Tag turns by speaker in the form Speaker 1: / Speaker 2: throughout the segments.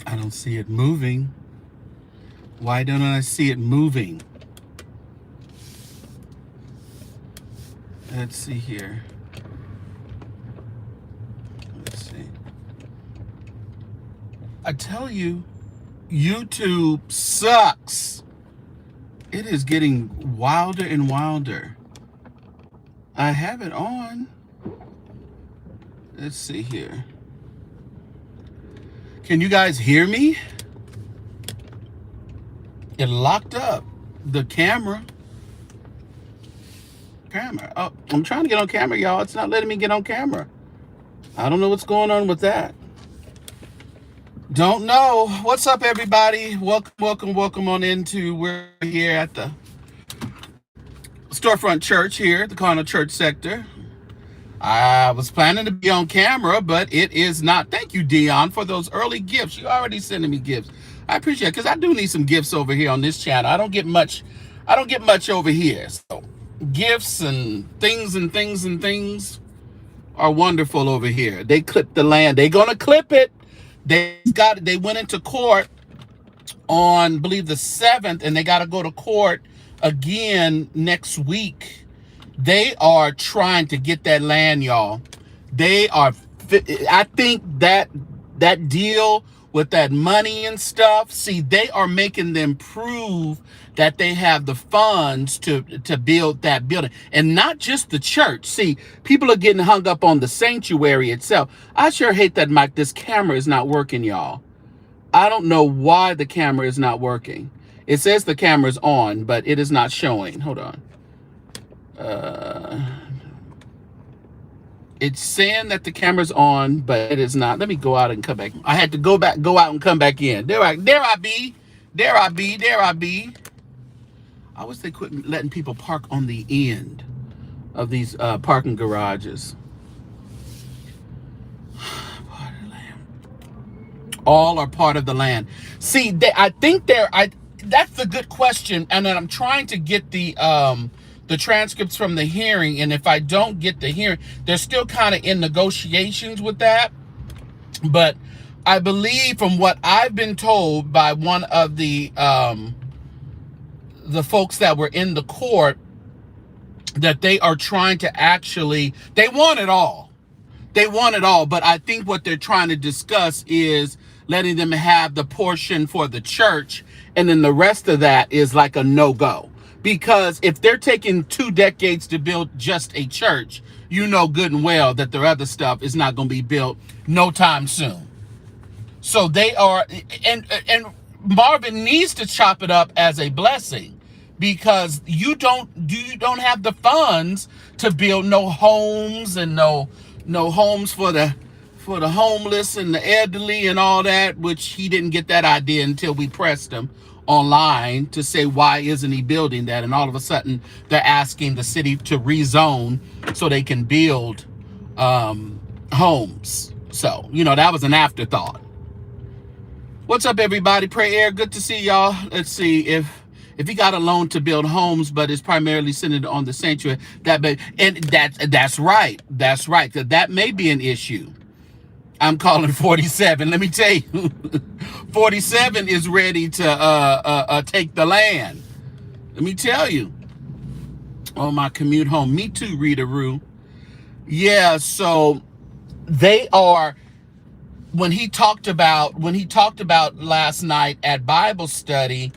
Speaker 1: I don't see it moving. Why don't I see it moving? Let's see here. Let's see. I tell you, YouTube sucks. It is getting wilder and wilder. I have it on. Let's see here. Can you guys hear me? It locked up the camera. Oh, I'm trying to get on camera, y'all. It's not letting me get on camera. I don't know what's going on with that. Don't know. What's up, everybody? Welcome on into. We're here at the Storefront Church here, the Carnal Church Sector. I was planning to be on camera, but it is not. Thank you, Dion, for those early gifts. You already sending me gifts. I appreciate it, because I do need some gifts over here on this channel. I don't get much over here. So gifts and things are wonderful over here. They clipped the land. They're gonna clip it. They went into court on, I believe, the 7th, and they got to go to court again next week. They are trying to get that land, y'all. I think that deal with that money and stuff, see, they are making them prove that they have the funds to build that building, and not just the church. See, people are getting hung up on the sanctuary itself. I sure hate that this camera is not working, y'all. I don't know why the camera is not working. It says the camera's on, but it is not showing. Hold on. It's saying that the camera's on, but it is not. Let me go out and come back. I had to go out and come back in. There I be. I wish they quit letting people park on the end of these parking garages. Part of the land. All are part of the land. See, that's a good question, and then I'm trying to get the transcripts from the hearing, and if I don't get the hearing, they're still kind of in negotiations with that. But I believe, from what I've been told by one of the folks that were in the court, that they are trying to they want it all. But I think what they're trying to discuss is letting them have the portion for the church, and then the rest of that is like a no-go. Because if they're taking 2 decades to build just a church, you know good and well that their other stuff is not going to be built no time soon. So they are, and Marvin needs to chop it up as a blessing, because you don't have the funds to build no homes, and no homes for the homeless and the elderly and all that, which he didn't get that idea until we pressed him online to say, why isn't he building that? And all of a sudden they're asking the city to rezone so they can build homes. So, that was an afterthought. What's up, everybody? Pray Air, good to see y'all. Let's see if he got a loan to build homes, but it's primarily centered on the sanctuary. That's right. Because that may be an issue. I'm calling 47. Let me tell you, 47 is ready to take the land. Let me tell you. On my commute home. Me too, Rita Roo. Yeah, so they are. When he talked about last night at Bible study,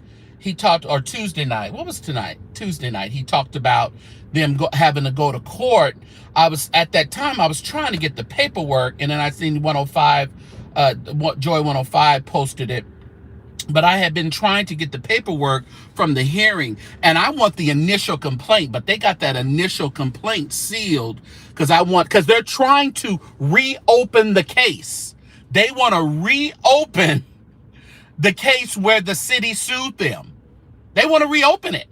Speaker 1: or Tuesday night. What was tonight? Tuesday night. He talked about them having to go to court. At that time, I was trying to get the paperwork, and then I seen 105, Joy 105 posted it. But I had been trying to get the paperwork from the hearing, and I want the initial complaint, but they got that initial complaint sealed because they're trying to reopen the case. They want to reopen the case where the city sued them. They want to reopen it.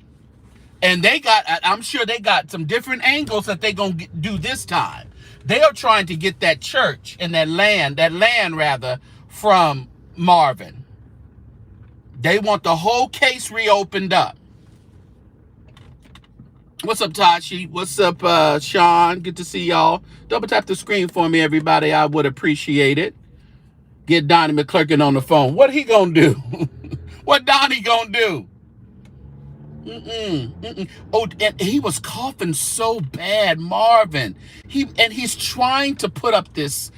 Speaker 1: And I'm sure they got some different angles that they're going to do this time. They are trying to get that church and that land from Marvin. They want the whole case reopened up. What's up, Tashi? What's up, Sean? Good to see y'all. Double tap the screen for me, everybody. I would appreciate it. Get Donnie McClurkin on the phone. What he gonna do? What Donnie gonna do? Oh, and he was coughing so bad, Marvin. He's trying to put up this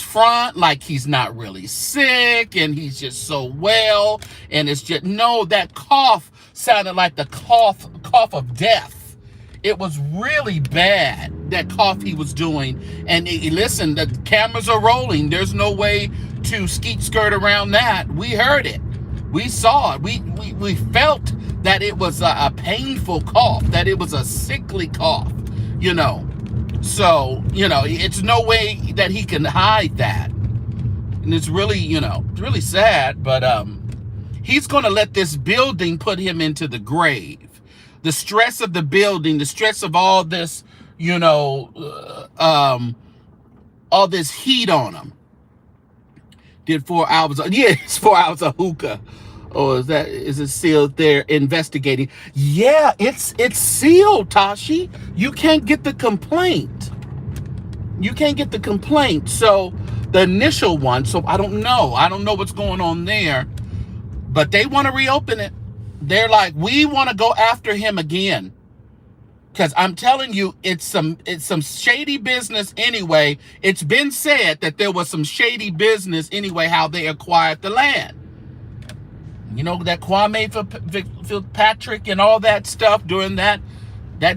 Speaker 1: front like he's not really sick and he's just so well. And it's just no, that cough sounded like the cough of death. It was really bad, that cough he was doing. And listen, the cameras are rolling. There's no way to skeet skirt around that. We heard it. We saw it. We felt that it was a painful cough, that it was a sickly cough, you know. So, you know, it's no way that he can hide that. And it's really, you know, it's really sad, but he's going to let this building put him into the grave. The stress of the building, the stress of all this, you know, all this heat on him. Did 4 hours, it's 4 hours of hookah. Or is it sealed there investigating? Yeah, it's sealed, Tashi. You can't get the complaint. You can't get the complaint. So the initial one, so I don't know what's going on there, but they want to reopen it. They're like, we want to go after him again. Because I'm telling you, it's some shady business anyway. It's been said that there was some shady business anyway, how they acquired the land. You know, that Kwame Fitzpatrick and all that stuff during that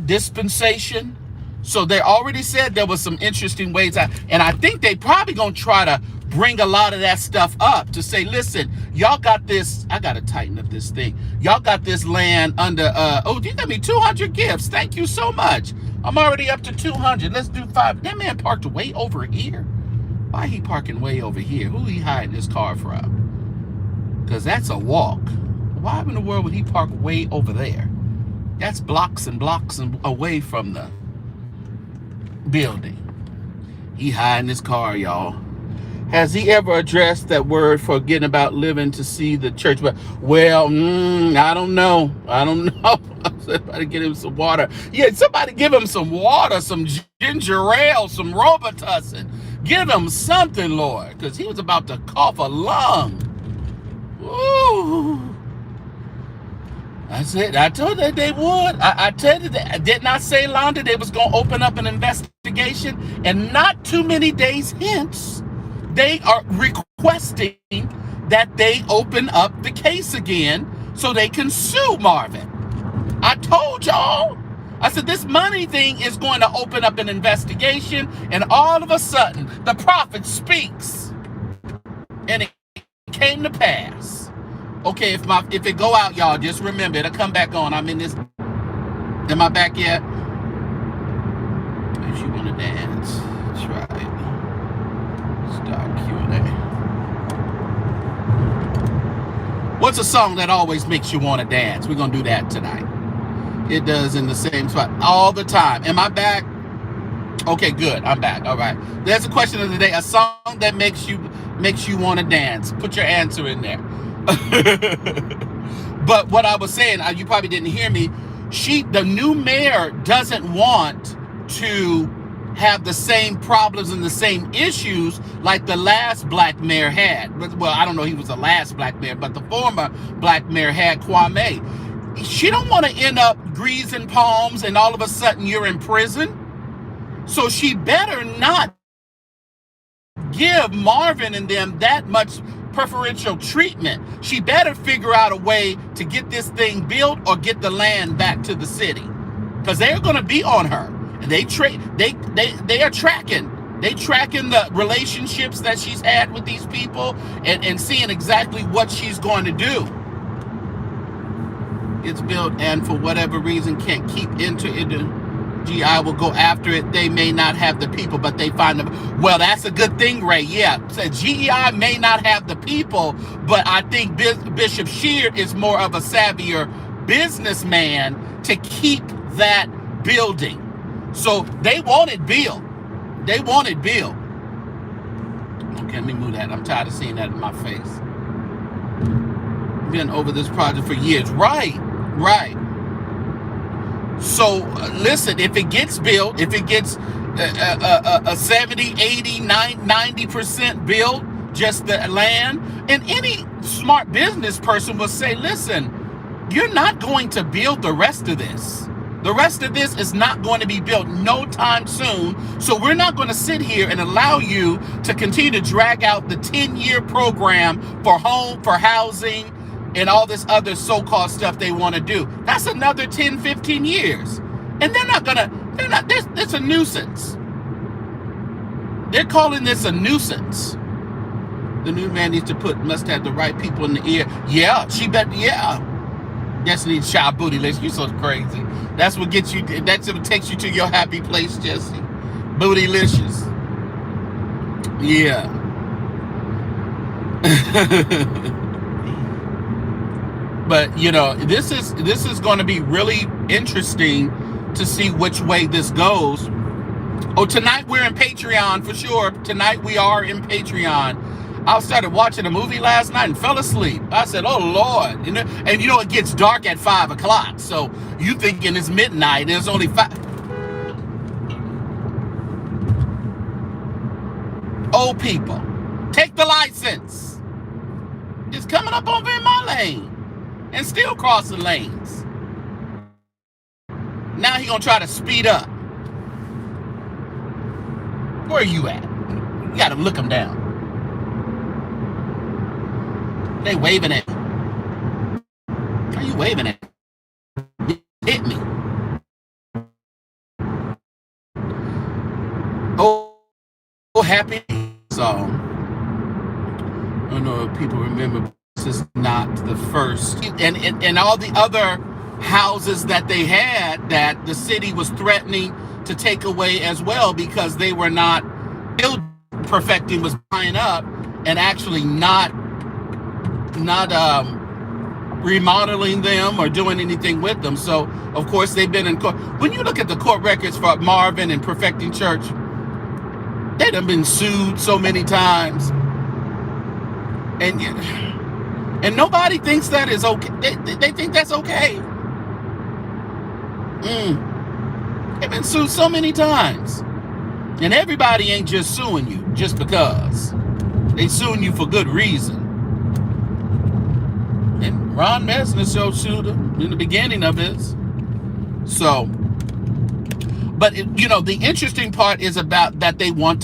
Speaker 1: dispensation. So they already said there was some interesting ways out. And I think they probably going to try to bring a lot of that stuff up to say, listen, y'all got this. I got to tighten up this thing. Y'all got this land under, you got me 200 gifts. Thank you so much. I'm already up to 200. Let's do 5. That man parked way over here. Why he parking way over here? Who he hiding his car from? Because that's a walk. Why in the world would he park way over there? That's blocks and blocks away from the building. He hiding his car, y'all. Has he ever addressed that word forgetting about living to see the church? Well, I don't know. Somebody get him some water. Yeah, somebody give him some water, some ginger ale, some Robitussin. Give him something, Lord, because he was about to cough a lung. Ooh. That's it. I told you they would. I told you that. Did not say Londa they was going to open up an investigation. And not too many days hence, they are requesting that they open up the case again so they can sue Marvin. I told y'all. I said this money thing is going to open up an investigation. And all of a sudden, the prophet speaks. And it came to pass. Okay, if it go out, y'all, just remember it'll come back on. I'm in this. Am I back yet? If you want to dance, try it. Start Q&A. What's a song that always makes you want to dance? We're gonna do that tonight. It does in the same spot all the time. Am I back? Okay, good. I'm back. All right. There's a question of the day. A song that makes you want to dance. Put your answer in there. But what I was saying, you probably didn't hear me. The new mayor doesn't want to have the same problems and the same issues like the last black mayor had. Well, I don't know he was the last black mayor, but the former black mayor had, Kwame. She don't want to end up greasing palms and all of a sudden you're in prison. So she better not give Marvin and them that much preferential treatment. She better figure out a way to get this thing built or get the land back to the city, because they're going to be on her. And they are tracking. They tracking the relationships that she's had with these people and seeing exactly what she's going to do. It's built and for whatever reason can't keep into GI will go after it. They may not have the people, but they find them. Well, that's a good thing, Ray. Yeah, so GEI may not have the people, but I think Bishop Sheard is more of a savvier businessman to keep that building. So they wanted Bill. They wanted Bill. Okay, let me move that. I'm tired of seeing that in my face. Been over this project for years. Right. So listen, if it gets built, if it gets a 70, 80, 90% built, just the land. And any smart business person will say, listen, you're not going to build the rest of this. The rest of this is not going to be built no time soon. So we're not going to sit here and allow you to continue to drag out the 10-year program for housing, and all this other so-called stuff they want to do. That's another 10, 15 years. And it's a nuisance. They're calling this a nuisance. The new man must have the right people in the ear. Yeah, Destiny Child Bootylicious. You so crazy. That's what takes you to your happy place, Jesse. Bootylicious. Yeah. But this is going to be really interesting to see which way this goes. Oh, tonight we're in Patreon for sure. Tonight we are in Patreon. I started watching a movie last night and fell asleep. I said, oh Lord. And it gets dark at 5 o'clock. So you thinking it's midnight, there's only 5. Old people, take the license. It's coming up over in my lane and still crossing lanes. Now he gonna try to speed up. Where are you at? You gotta look him down. They waving at me. How you waving at me? Hit me. Oh, happy song. I don't know if people remember. This is not the first. And all the other houses that they had that the city was threatening to take away as well because they were not perfecting, was buying up and actually not remodeling them or doing anything with them. So of course they've been in court. When you look at the court records for Marvin and Perfecting Church, they done been sued so many times, and nobody thinks that is okay. They think that's okay. They've been sued so many times, and everybody ain't just suing you just because. They suing you for good reason. And Ron Messner sued him in the beginning of this. So, but the interesting part is about that they want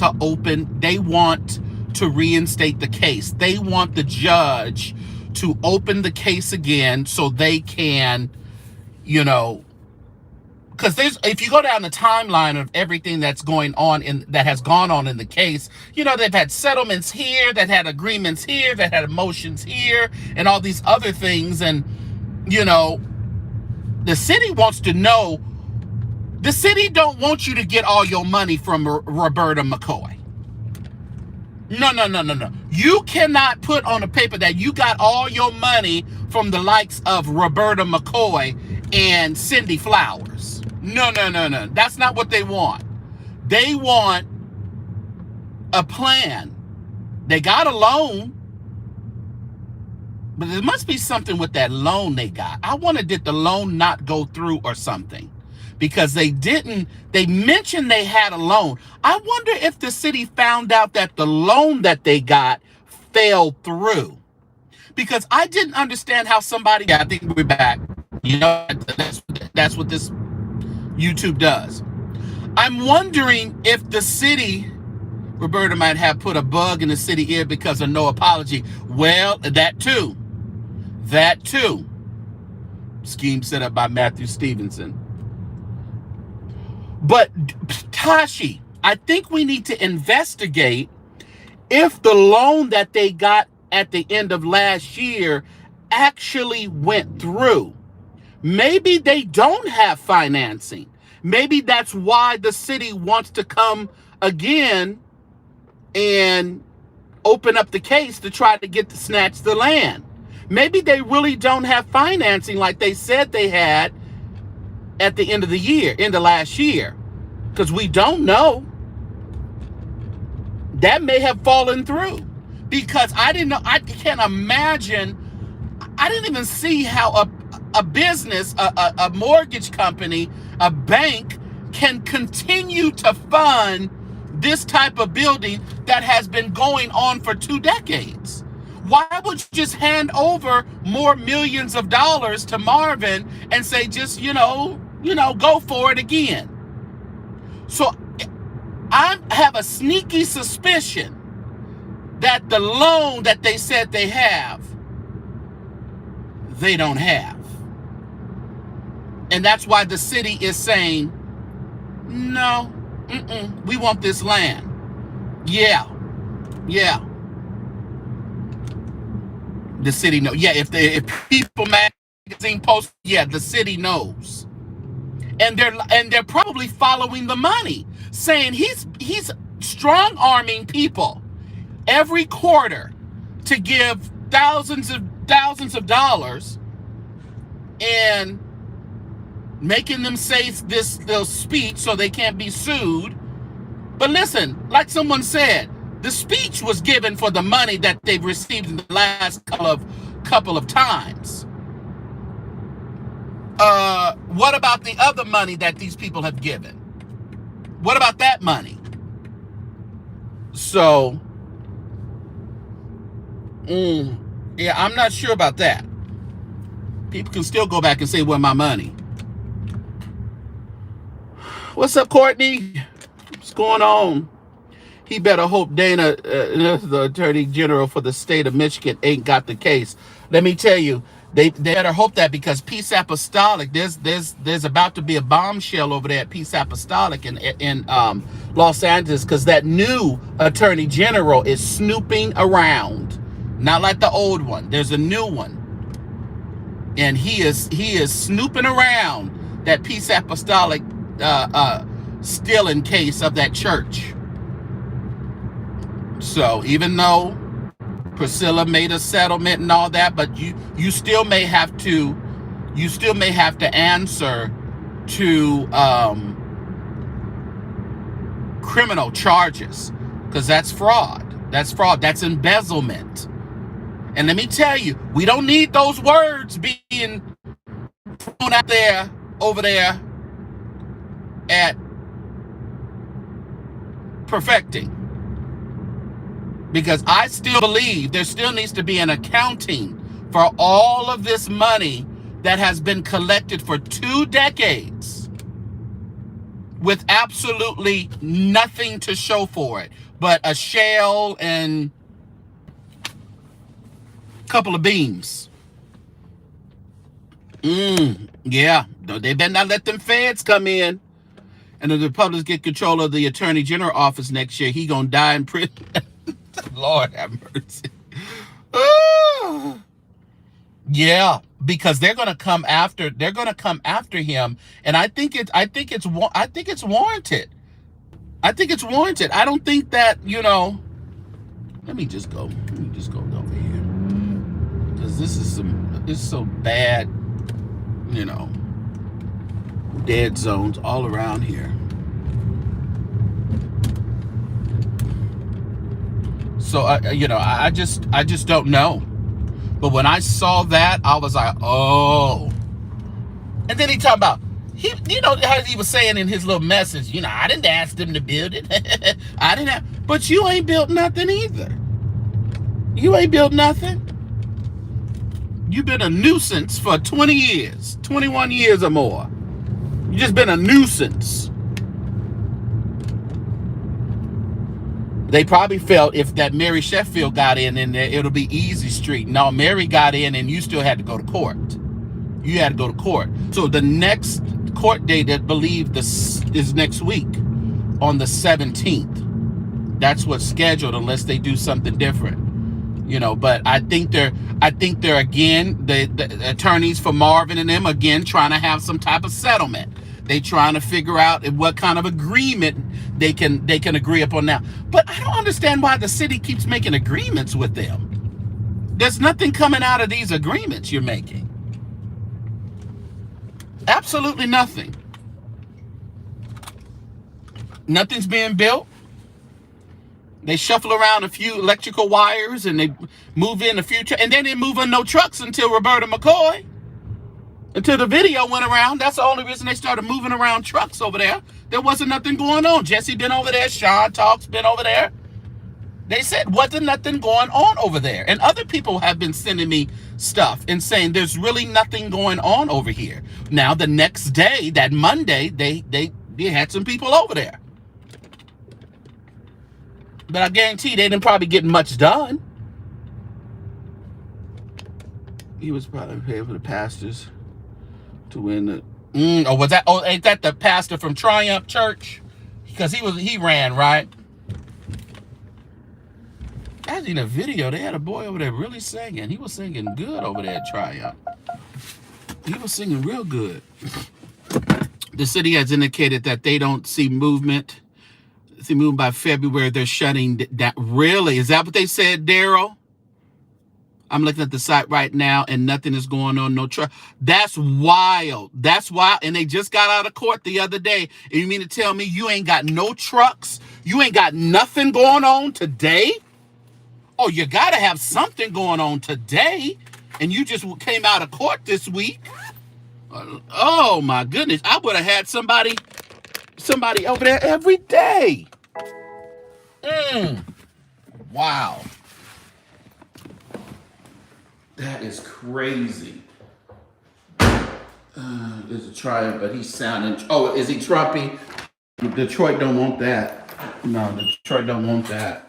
Speaker 1: to reinstate the case. They want the judge to open the case again so they can, because if you go down the timeline of everything that's going on that has gone on in the case, they've had settlements here, that had agreements here, that had motions here, and all these other things. And, the city wants to know, the city don't want you to get all your money from Roberta McCoy. No. You cannot put on a paper that you got all your money from the likes of Roberta McCoy and Cindy Flowers. No. That's not what they want. They want a plan. They got a loan, but there must be something with that loan they got. I wonder, did the loan not go through or something? Because they mentioned they had a loan. I wonder if the city found out that the loan that they got fell through. Because I didn't understand how somebody, I think we're back. That's what this YouTube does. I'm wondering if the city, Roberta might have put a bug in the city ear because of no apology. Well, that too. Scheme set up by Matthew Stevenson. But Tashi, I think we need to investigate if the loan that they got at the end of last year actually went through. Maybe they don't have financing. Maybe that's why the city wants to come again and open up the case to try to snatch the land. Maybe they really don't have financing like they said they had at the end of last year, because we don't know. That may have fallen through, because I can't imagine. I didn't even see how a business, a mortgage company, a bank can continue to fund this type of building that has been going on for 2 decades. Why would you just hand over more millions of dollars to Marvin and say, just, go for it again? So I have a sneaky suspicion that the loan that they said they have, they don't have. And that's why the city is saying, no, we want this land. Yeah. The city knows. Yeah, if People magazine posts, yeah, the city knows. And they're probably following the money, saying he's strong-arming people every quarter to give thousands of dollars and making them say this little speech so they can't be sued. But listen, like someone said, the speech was given for the money that they've received in the last couple of times. What about the other money that these people have given? What about that money? So, yeah, I'm not sure about that. People can still go back and say, where's my money? What's up, Courtney? What's going on? He better hope Dana, the Attorney General for the state of Michigan, ain't got the case. Let me tell you, they better hope that, because Peace Apostolic, there's about to be a bombshell over there at Peace Apostolic in Los Angeles, because that new Attorney General is snooping around, not like the old one. There's a new one, and he is snooping around that Peace Apostolic stealing case of that church. So even though Priscilla made a settlement and all that, but you still may have to answer to criminal charges, because that's fraud. That's embezzlement. And let me tell you, we don't need those words being thrown out there over there at Perfecting. Because I still believe there still needs to be an accounting for all of this money that has been collected for 2 decades with absolutely nothing to show for it but a shell and a couple of beams. Yeah, they better not let them feds come in. And if the Republicans get control of the Attorney General office next year, he gonna die in prison. Lord have mercy. Yeah, because they're gonna come after him, and I think it's warranted. I don't think that, let me just go over here, because this is so bad, dead zones all around here. So I just don't know. But when I saw that, I was like, oh. And then he talked about, how he was saying in his little message, I didn't ask them to build it. But you ain't built nothing either. You ain't built nothing. You've been a nuisance for 20 years, 21 years or more. You just been a nuisance. They probably felt if that Mary Sheffield got in there, it'll be easy street. No, Mary got in and you still had to go to court. You had to go to court. So the next court date, I believe, is next week on the 17th. That's what's scheduled, unless they do something different. But I think they're again, the attorneys for Marvin and them again trying to have some type of settlement. They trying to figure out what kind of agreement they can agree upon now. But I don't understand why the city keeps making agreements with them. There's nothing coming out of these agreements you're making. Absolutely nothing. Nothing's being built. They shuffle around a few electrical wires and they move in a few, and then they move in no trucks until Roberta McCoy. Until the video went around. That's the only reason they started moving around trucks over there. There wasn't nothing going on. Jesse been over there. Sean Talks been over there. They said wasn't nothing going on over there. And other people have been sending me stuff and saying there's really nothing going on over here. Now the next day, that Monday, they had some people over there. But I guarantee they didn't probably get much done. He was probably paying for the pastors to win the ain't that the pastor from Triumph Church? Because he ran, right? Actually, in a video, they had a boy over there really singing. He was singing good over there at Triumph. He was singing real good. The city has indicated that they don't see movement. See movement by February. They're shutting that. Really? Is that what they said, Daryl? I'm looking at the site right now, and nothing is going on. No truck. That's wild. That's wild. And they just got out of court the other day. And you mean to tell me you ain't got no trucks? You ain't got nothing going on today? Oh, you got to have something going on today. And you just came out of court this week. Oh, my goodness. I would have had somebody over there every day. Wow. That is crazy. There's a Triumph, but he's sounding. Oh, is he Trumpy? Detroit don't want that. No, Detroit don't want that.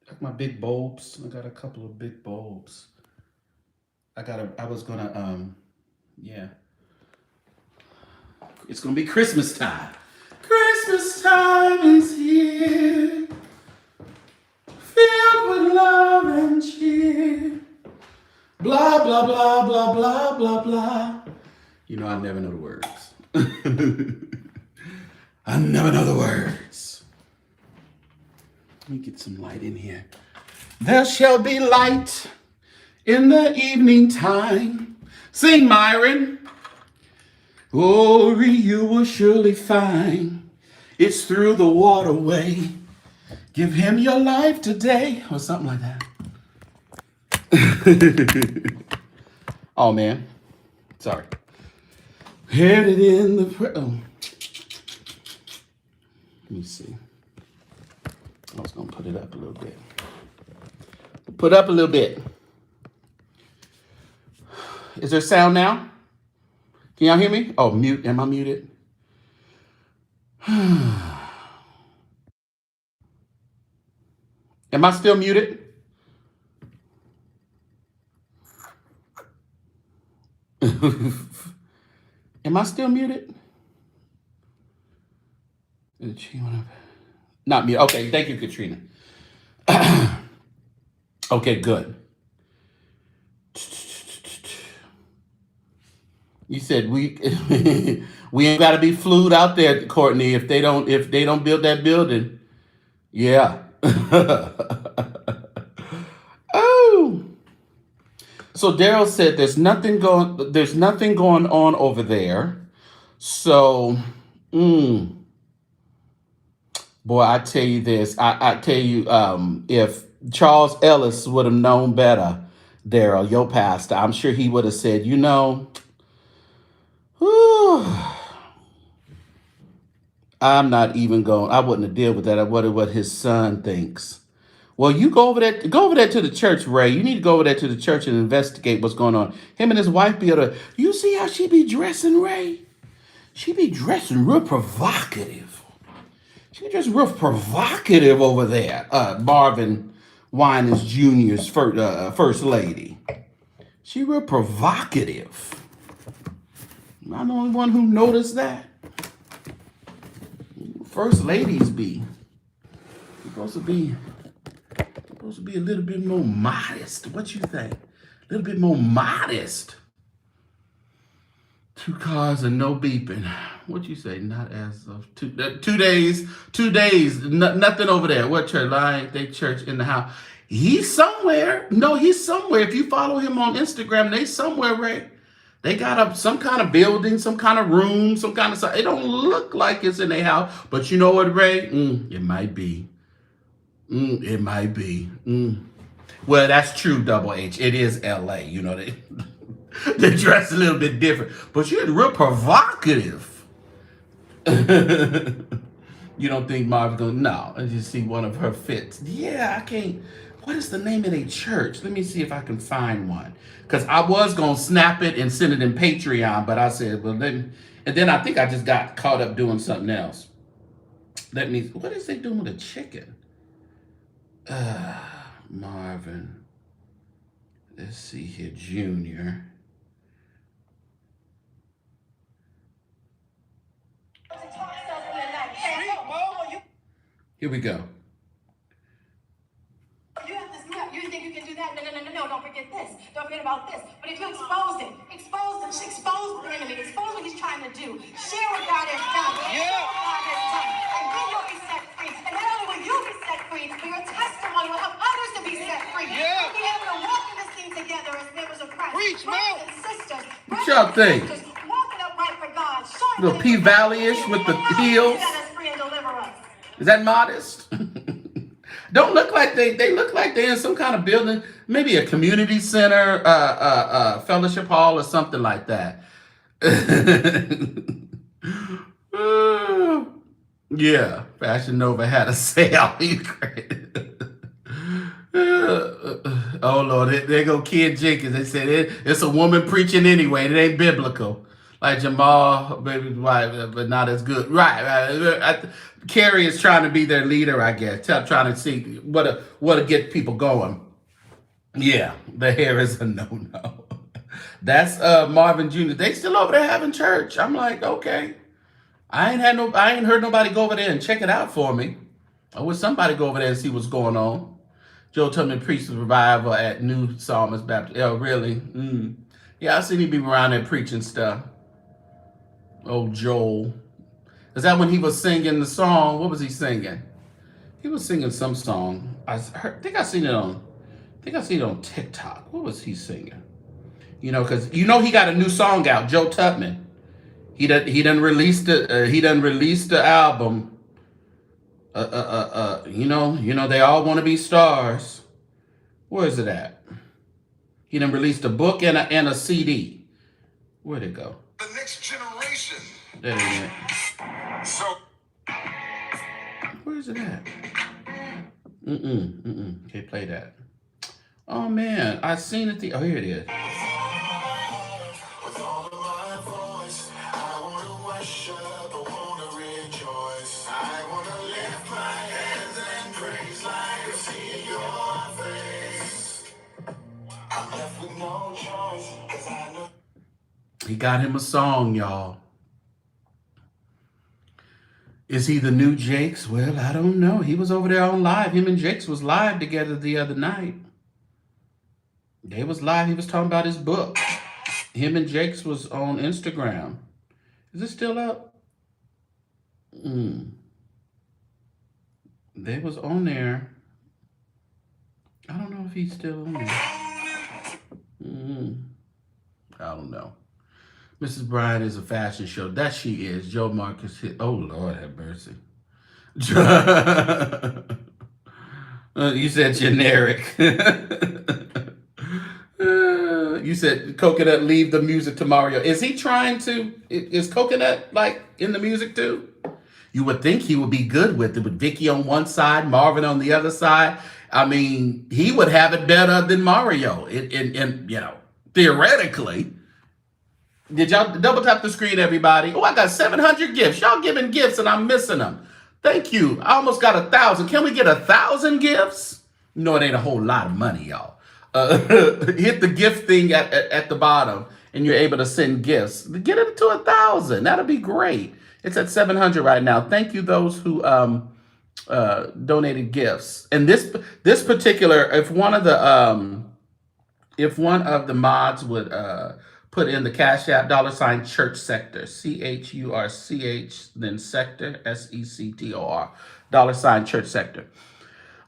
Speaker 1: Like my big bulbs. I got a couple of big bulbs. I was gonna, yeah. It's gonna be Christmas time. Christmas time is here. Filled with love and cheer. Blah, blah, blah, blah, blah, blah, blah. You know, I never know the words. I never know the words. Let me get some light in here. There shall be light in the evening time. Sing, Myron. Glory you will surely find. It's through the waterway. Give him your life today. Or something like that. Oh, man. Sorry. Headed in the... Oh. Let me see. I was going to put it up a little bit. Put up a little bit. Is there sound now? Can y'all hear me? Oh, mute. Am I muted? Am I still muted? Am I still muted? Not muted. Okay, thank you, Katrina. Okay, good. You said we ain't got to be flued out there, Courtney. If they don't build that building, yeah. Oh. So Daryl said there's nothing going on over there. So, boy, I tell you this. I tell you, if Charles Ellis would have known better, Daryl, your pastor, I'm sure he would have said, you know, I'm not even going. I wouldn't have dealt with that. I wonder what his son thinks. Well, you go over there to the church, Ray. You need to go over there to the church and investigate what's going on. Him and his wife be able to. You see how she be dressing, Ray? She be dressing real provocative. She just real provocative over there. Marvin Winans Jr.'s first lady. She real provocative. Am I the only one who noticed that? First ladies be supposed to be a little bit more modest. What you think? A little bit more modest. 2 cars and no beeping. What you say? Not as of 2 days. 2 days. Nothing over there. What church? They church in the house. He's somewhere. No, he's somewhere. If you follow him on Instagram, they somewhere, Ray. They got up some kind of building, some kind of room, some kind of stuff. It don't look like it's in their house, but you know what, Ray? It might be. It might be. Well, that's true, Double H. It is L.A. You know, they dress a little bit different, but you're real provocative. You don't think Marvin's going, no, I just see one of her fits. Yeah, I can't. What is the name of a church? Let me see if I can find one. Because I was going to snap it and send it in Patreon, but I said, well, let me. And then I think I just got caught up doing something else. What is they doing with a chicken? Marvin. Let's see here, Junior. Here we go. You think you can do that? No. Don't forget this. Don't forget about this. But if you expose the enemy, expose what he's trying to do, share what God has done. Yeah. And then you'll be set free. And not only will you be set free, but your testimony will help others to be set free. Yeah. We'll be able to walk in this thing together as members of Christ. Preach, brothers and sisters. What y'all think? Walking upright for God. Little P Valley-ish with the heels. Is that modest? Don't look like they look like they're in some kind of building, maybe a community center, fellowship hall or something like that. Yeah, Fashion Nova had a sale. Oh Lord, there go Kid Jenkins. They said it's a woman preaching anyway. It ain't biblical. Like Jamal, baby's wife, but not as good. Right. Carrie is trying to be their leader, I guess. Trying to see what to get people going. Yeah, the hair is a no. That's Marvin Jr. They still over there having church. I'm like, okay. I ain't heard nobody go over there and check it out for me. I wish somebody go over there and see what's going on. Joe Tubman preached the revival at New Psalmist Baptist. Oh, really? Yeah, I seen him be around there preaching stuff. Oh, Joel. Is that when he was singing the song? What was he singing? He was singing some song. I think I seen it on TikTok. What was he singing? Because he got a new song out, Joe Tubman. He done released the album. They all want to be stars. Where is it at? He done released a book and a CD. Where'd it go? The next generation. There it is. So, where is it at? Can't play that. Oh man, I seen it. Oh, here it is. With all of my voice, I want to worship, I want to rejoice. I want to lift my hands and praise like I see your face. I'm left with no choice, 'cause I know. He got him a song, y'all. Is he the new Jakes? Well, I don't know. He was over there on live. Him and Jakes was live together the other night. They was live. He was talking about his book. Him and Jakes was on Instagram. Is it still up? They was on there. I don't know if he's still on there. I don't know. Mrs. Bryant is a fashion show. That she is. Joe Marcus. Oh, Lord have mercy. You said generic. You said Coconut leave the music to Mario. Is he trying to? Is Coconut like in the music too? You would think he would be good with it, with Vicky on one side, Marvin on the other side. I mean, he would have it better than Mario. Theoretically. Did y'all double tap the screen, everybody? Oh, I got 700 gifts. Y'all giving gifts and I'm missing them. Thank you. I almost got 1,000. Can we get 1,000 gifts? No, it ain't a whole lot of money, y'all. Hit the gift thing at the bottom and you're able to send gifts. Get it to 1,000. That'll be great. It's at 700 right now. Thank you those who donated gifts. And this particular, if one of the mods would put in the Cash App $Church Sector, CHURCH, then Sector, SECTOR, $Church Sector.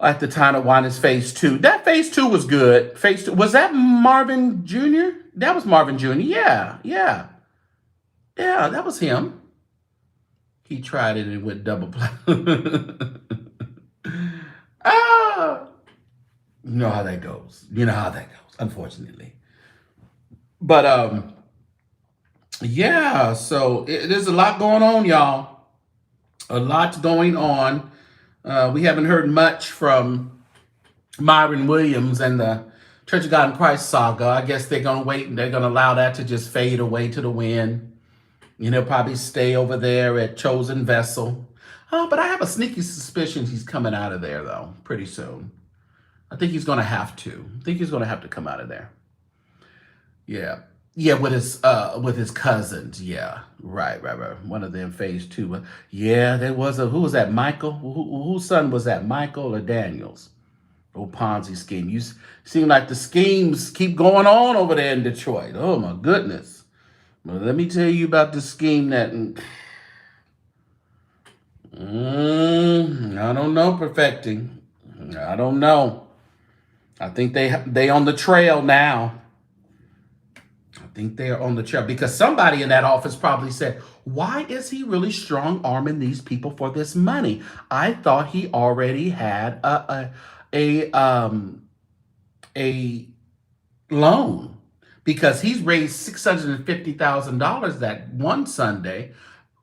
Speaker 1: Like the time of Wine is phase 2. That phase 2 was good. Phase 2, was that Marvin Jr.? That was Marvin Jr. Yeah, yeah. Yeah, that was him. He tried it and went double platinum. Ah, you know how that goes. You know how that goes, unfortunately. But yeah, so there's a lot going on, y'all. A lot going on. We haven't heard much from Myron Williams and the Church of God in Christ saga. I guess they're going to wait and they're going to allow that to just fade away to the wind. You know, probably stay over there at Chosen Vessel. But I have a sneaky suspicion he's coming out of there, though, pretty soon. I think he's going to have to. I think he's going to have to come out of there. Yeah. Yeah, with his cousins. Yeah. Right. One of them phase 2. Yeah, there was who was that, Michael? Whose son was that, Michael or Daniel's? Oh, Ponzi scheme. You seem like the schemes keep going on over there in Detroit. Oh, my goodness. Well, let me tell you about the scheme that... I don't know, perfecting. I don't know. I think they on the trail now. I think they're on the trail because somebody in that office probably said, why is he really strong arming these people for this money? I thought he already had a loan because he's raised $650,000 that one Sunday.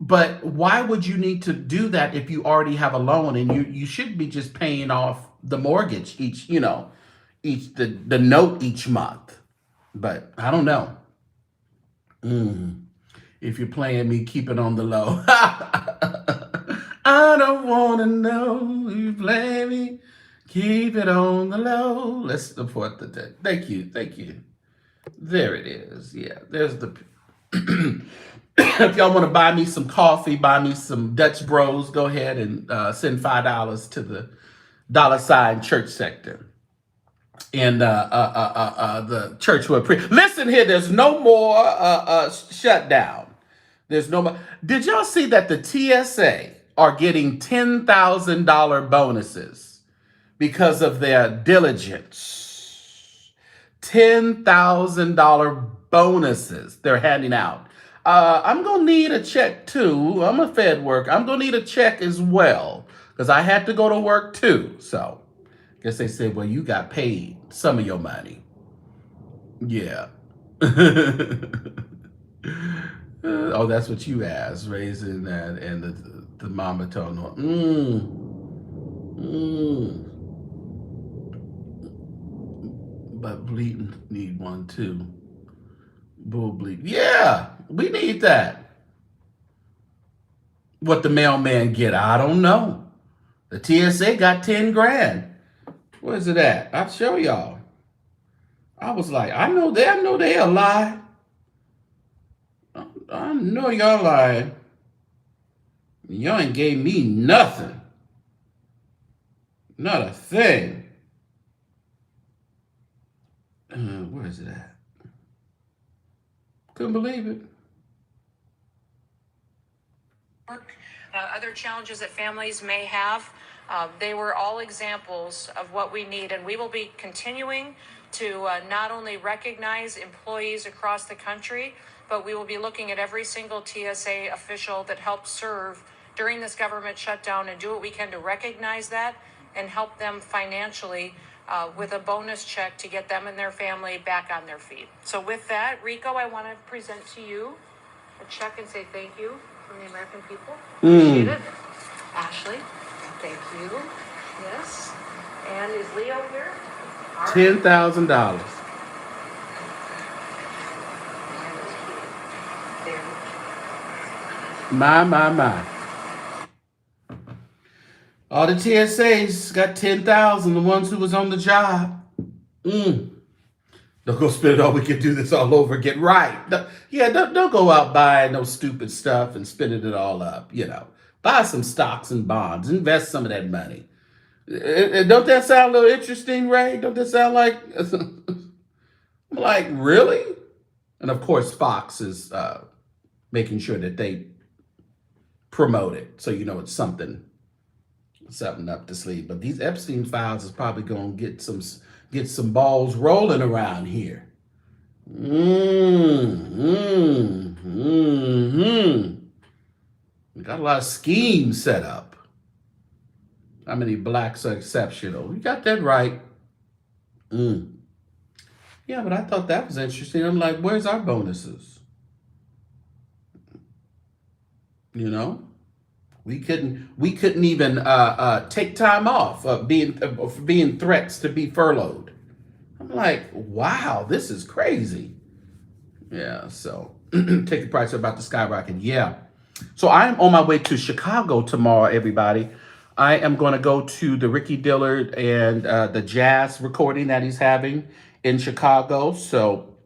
Speaker 1: But why would you need to do that if you already have a loan and you should be just paying off the mortgage the note each month? But I don't know. If you're playing me, keep it on the low. I don't want to know if you play me. Keep it on the low. Let's support the day. Thank you. There it is. Yeah, there's the... If y'all want to buy me some coffee, buy me some Dutch Bros, go ahead and send $5 to the $ Church Sector. And the church will listen here. There's no more shutdown. There's no more. Did y'all see that the TSA are getting $10,000 bonuses because of their diligence? $10,000 bonuses they're handing out. I'm going to need a check too. I'm a Fed worker. I'm going to need a check as well because I had to go to work too. So I guess they said, well, you got paid some of your money. Yeah. Oh, that's what you asked, raising that. And the mama told her, but bleeding need one too. Bull bleed. Yeah, we need that. What the mailman get? I don't know. The TSA got 10 grand. Where's it at? I'll show y'all. I was like, I know they a lie. I know y'all lying. Y'all ain't gave me nothing. Not a thing. Where is it at? Couldn't believe it.
Speaker 2: Other challenges that families may have, they were all examples of what we need. And we will be continuing to not only recognize employees across the country, but we will be looking at every single TSA official that helped serve during this government shutdown and do what we can to recognize that and help them financially with a bonus check to get them and their family back on their feet. So with that, Rico, I want to present to you a check and say thank you from the American people. Appreciate it. Ashley, thank you. Yes. And is Leo here?
Speaker 1: $10,000. My. All the TSAs got 10,000, the ones who was on the job. Don't go spend it all. We can do this all over again. Right. Don't go out buying no stupid stuff and spending it all up. Buy some stocks and bonds. Invest some of that money. Don't that sound a little interesting, Ray? Don't that sound like... like, really? And of course, Fox is making sure that they promote it. So it's something... Something up the sleeve. But these Epstein files is probably gonna get some balls rolling around here. We got a lot of schemes set up. How many blacks are exceptional? You got that right. Mm. Yeah, but I thought that was interesting. I'm like, where's our bonuses? You know, we couldn't even take time off for being threats to be furloughed. I'm like, wow, this is crazy. Yeah, so ticket prices are about to skyrocket. Yeah. So I am on my way to Chicago tomorrow, everybody. I am going to go to the Ricky Dillard and the jazz recording that he's having in Chicago. So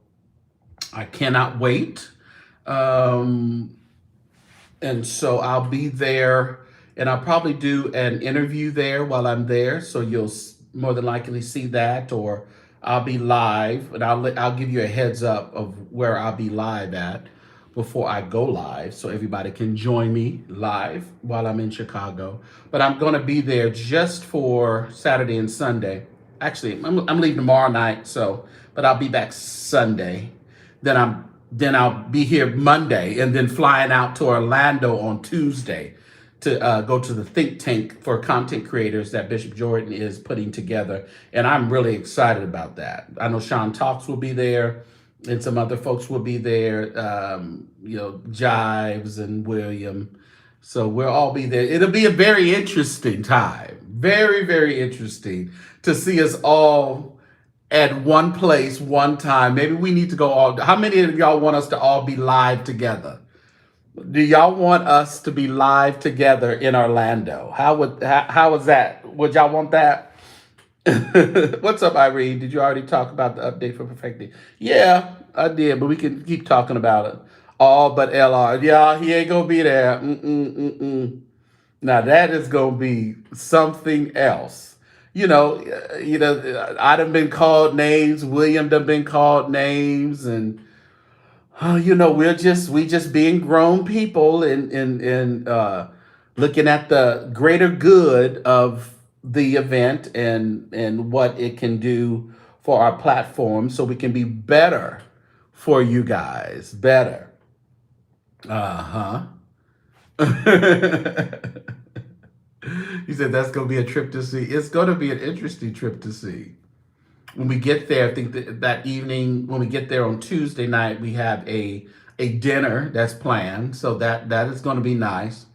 Speaker 1: I cannot wait. Um, and so I'll be there, and I'll probably do an interview there while I'm there. So you'll more than likely see that, or I'll be live, and I'll give you a heads up of where I'll be live at before I go live, so everybody can join me live while I'm in Chicago. But I'm going to be there just for Saturday and Sunday. Actually, I'm leaving tomorrow night, so but I'll be back Sunday. Then I'll be here Monday, and then flying out to Orlando on Tuesday to go to the think tank for content creators that Bishop Jordan is putting together, and I'm really excited about that. I know Sean Talks will be there, and some other folks will be there. Jives and William, so we'll all be there. It'll be a very interesting time, very very interesting to see us all at one place, one time. Maybe we need to go all. How many of y'all want us to all be live together? Do y'all want us to be live together in Orlando? How is that? Would y'all want that? What's up, Irene? Did you already talk about the update for perfecting? Yeah, I did, but we can keep talking about it. All but LR. Yeah, he ain't gonna be there. Now that is gonna be something else. I done been called names. William done been called names, and we just being grown people and looking at the greater good of the event and what it can do for our platform, so we can be better for you guys. Better. Uh huh. He said that's gonna be a trip to see. It's gonna be an interesting trip to see. When we get there, I think that evening, when we get there on Tuesday night, we have a dinner that's planned. So that is going to be nice.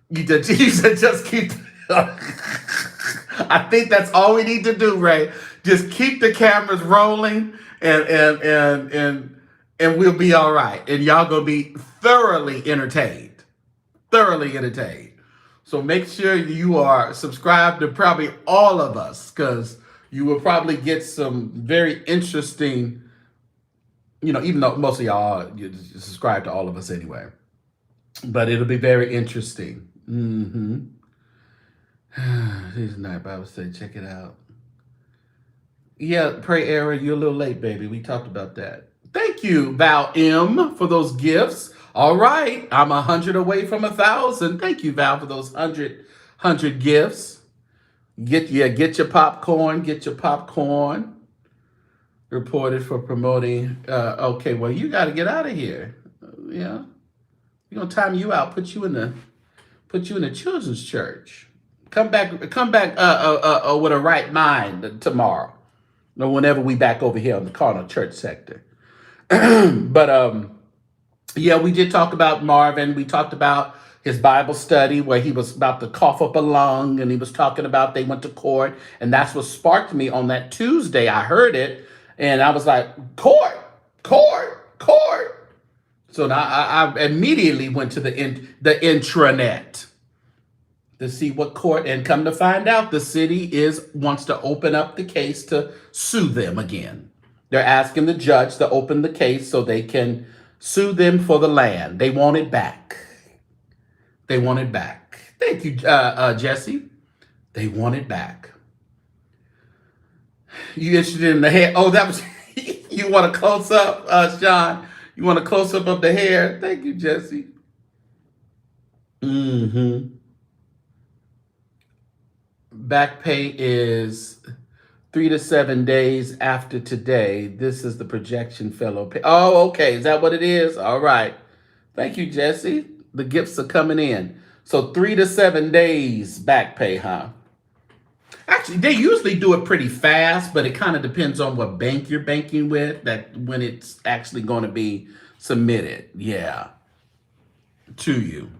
Speaker 1: You said just keep. I think that's all we need to do, Ray. Just keep the cameras rolling, and we'll be all right. And y'all gonna be thoroughly entertained. Thoroughly entertained. So make sure you are subscribed to probably all of us, because you will probably get some very interesting, even though most of y'all you subscribe to all of us anyway. But it'll be very interesting. Here's night Bible study. Check it out. Yeah, pray era. You're a little late, baby. We talked about that. Thank you, Val M, for those gifts. All right, I'm 100 away from 1,000. Thank you, Val, for those 100 gifts. Get your popcorn. Get your popcorn. Reported for promoting. Okay, well, you got to get out of here. Yeah, we're gonna time you out. Put you in the children's church. Come back. With a right mind tomorrow. Or whenever we back over here on the Carnal Church Sector. But yeah, we did talk about Marvin. We talked about his Bible study where he was about to cough up a lung, and he was talking about they went to court, and that's what sparked me on that Tuesday. I heard it, and I was like, court. So now I immediately went to the intranet to see what court, and come to find out the city wants to open up the case to sue them again. They're asking the judge to open the case so they can sue them for the land. They want it back. Thank you, Jesse. They want it back. You interested in the hair? Oh, that was you want a close up, Sean? You want a close up of the hair? Thank you, Jesse. Back pay is 3 to 7 days after today. This is the projection fellow pay. Oh, okay. Is that what it is? All right. Thank you, Jesse. The gifts are coming in. So 3 to 7 days back pay, huh? Actually, they usually do it pretty fast, but it kind of depends on what bank you're banking with, that when it's actually going to be submitted. Yeah, to you.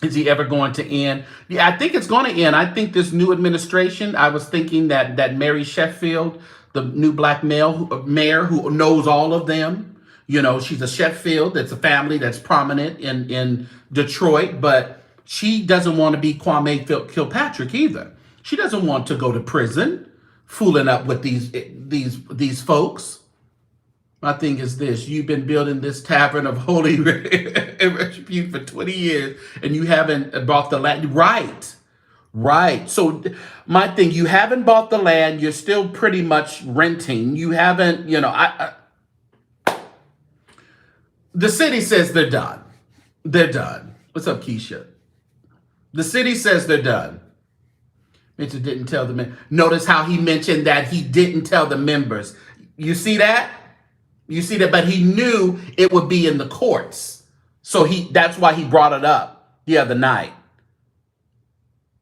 Speaker 1: Is he ever going to end? Yeah, I think it's going to end. I think this new administration, I was thinking that Mary Sheffield, the new black mayor who knows all of them, she's a Sheffield, that's a family that's prominent in Detroit, but she doesn't want to be Kwame Kilpatrick either. She doesn't want to go to prison fooling up with these folks. My thing is this: you've been building this tavern of holy repute for 20 years and you haven't bought the land. Right. So my thing, you haven't bought the land. You're still pretty much renting. You haven't, the city says they're done. They're done. What's up, Keisha? The city says they're done. Mitchell didn't tell the men. Notice how he mentioned that he didn't tell the members. You see that? But he knew it would be in the courts. So that's why he brought it up the other night.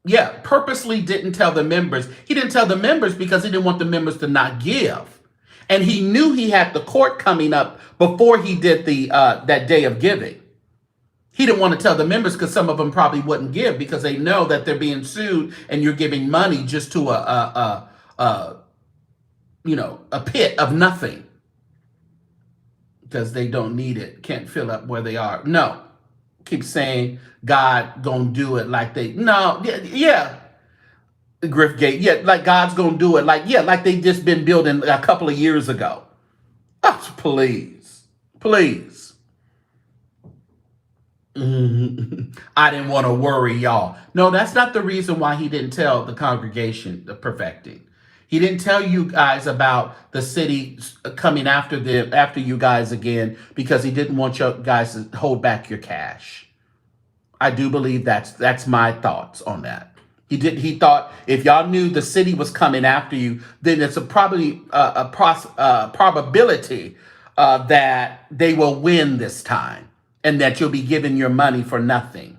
Speaker 1: Yeah, purposely didn't tell the members. He didn't tell the members because he didn't want the members to not give. And he knew he had the court coming up before he did that day of giving. He didn't want to tell the members because some of them probably wouldn't give because they know that they're being sued and you're giving money just to a pit of nothing. Because they don't need it, can't fill up where they are. No, keep saying God gonna do it like they, no, yeah. Griffgate, yeah, like God's gonna do it like they just been building a couple of years ago. Oh, please. I didn't want to worry y'all. No, that's not the reason why he didn't tell the congregation the perfecting. He didn't tell you guys about the city coming after you guys again because he didn't want you guys to hold back your cash. I do believe that's my thoughts on that. He thought if y'all knew the city was coming after you, then it's probability that they will win this time and that you'll be giving your money for nothing.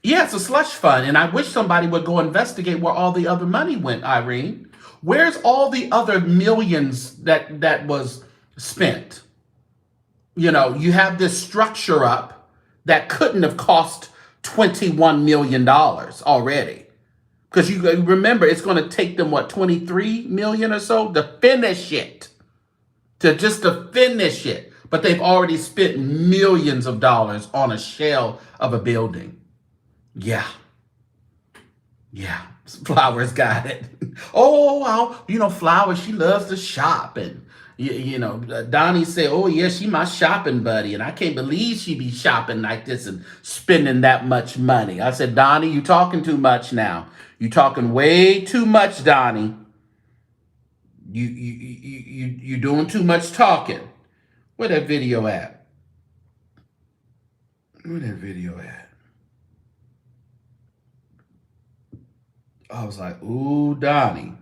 Speaker 1: Yeah, it's a slush fund, and I wish somebody would go investigate where all the other money went, Irene. Where's all the other millions that was spent? You have this structure up that couldn't have cost $21 million already. Because you remember, it's going to take them, 23 million or so to finish it. To finish it. But they've already spent millions of dollars on a shell of a building. Yeah. Flowers got it. Flowers, she loves to shop. And, Donnie said, oh, yeah, she my shopping buddy. And I can't believe she be shopping like this and spending that much money. I said, Donnie, you talking too much now. You talking way too much, Donnie. You doing too much talking. Where that video at? I was like, ooh, Donnie.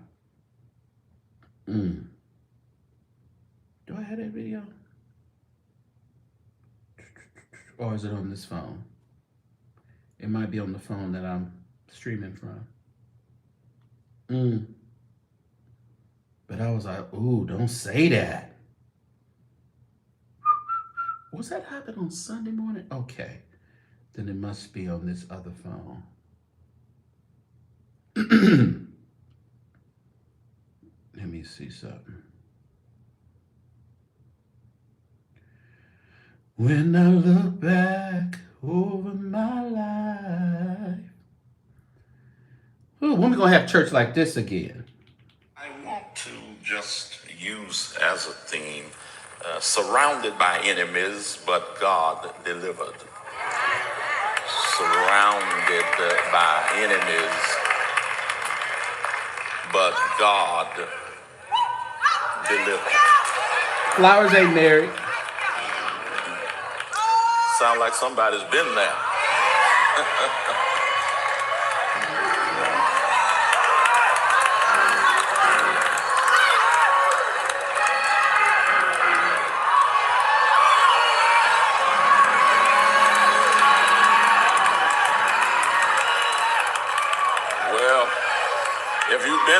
Speaker 1: Do I have that video? Or is it on this phone? It might be on the phone that I'm streaming from. But I was like, ooh, don't say that. Was that happen on Sunday morning? Okay. Then it must be on this other phone. Let me see something. When I look back over my life. Ooh, when we gonna have church like this again?
Speaker 3: I want to just use as a theme, surrounded by enemies, but God delivered. Surrounded by enemies, but God delivered.
Speaker 1: Flowers ain't married.
Speaker 3: Sound like somebody's been there.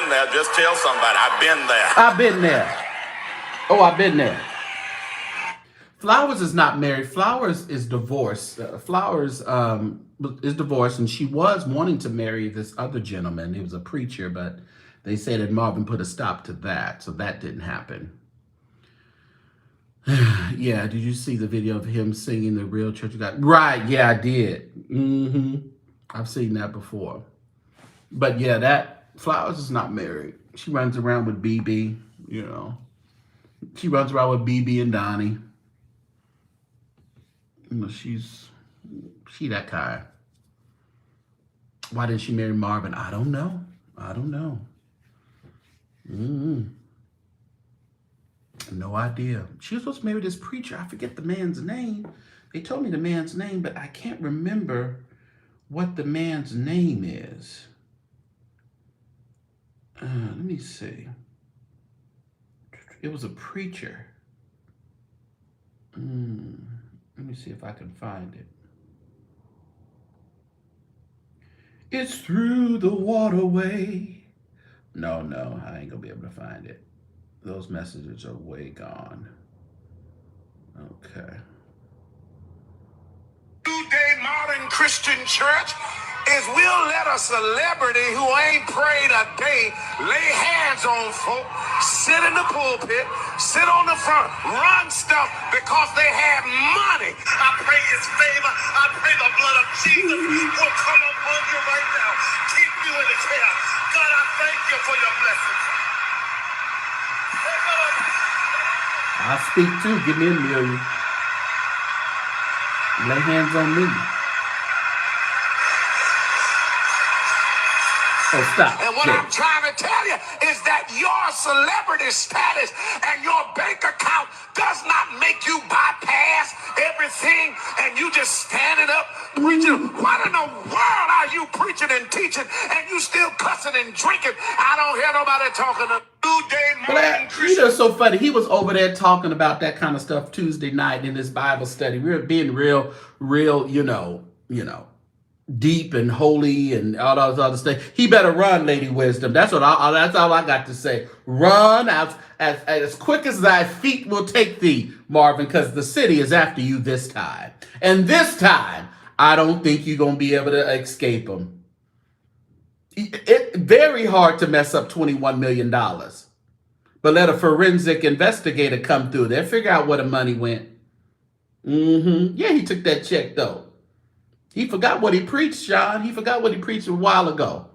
Speaker 3: been there. Just tell somebody, I've been there.
Speaker 1: I've been there. Oh, I've been there. Flowers is not married. Flowers is divorced. Flowers is divorced, and she was wanting to marry this other gentleman. He was a preacher, but they say that Marvin put a stop to that, so that didn't happen. Yeah, did you see the video of him singing the Real Church of God? Right, yeah, I did. I've seen that before. But yeah, that Flowers is not married. She runs around with BB, you know. She runs around with BB and Donnie. You know, she that kind. Why didn't she marry Marvin? I don't know. No idea. She was supposed to marry this preacher. I forget the man's name. They told me the man's name, but I can't remember what the man's name is. Let me see. It was a preacher. Let me see if I can find it. It's through the waterway. No, I ain't gonna be able to find it. Those messages are way gone. Okay.
Speaker 4: Today, modern Christian church is we'll let a celebrity who ain't prayed a day lay hands on folk, sit in the pulpit, sit on the front, run stuff because they have money. I pray his favor. I pray the blood of Jesus will come upon you right now. Keep you in his care. God, I thank you for your blessings.
Speaker 1: I speak too. Give me $1 million. Lay hands on me. Oh, stop.
Speaker 4: And what I'm trying to tell you is that your celebrity status and your bank account does not make you bypass everything and you just standing up preaching. What in the world are you preaching and teaching and you still cussing and drinking? I don't hear nobody talking to
Speaker 1: you know, so funny. He was over there talking about that kind of stuff Tuesday night in his Bible study. We were being real, you know, deep and holy and all those other stuff. He better run, Lady Wisdom. That's all I got to say. Run as quick as thy feet will take thee, Marvin, because the city is after you this time. And this time, I don't think you're gonna be able to escape them. It's very hard to mess up $21 million. But let a forensic investigator come through there, figure out where the money went. Yeah, he took that check, though. He forgot what he preached, Sean. He forgot what he preached a while ago.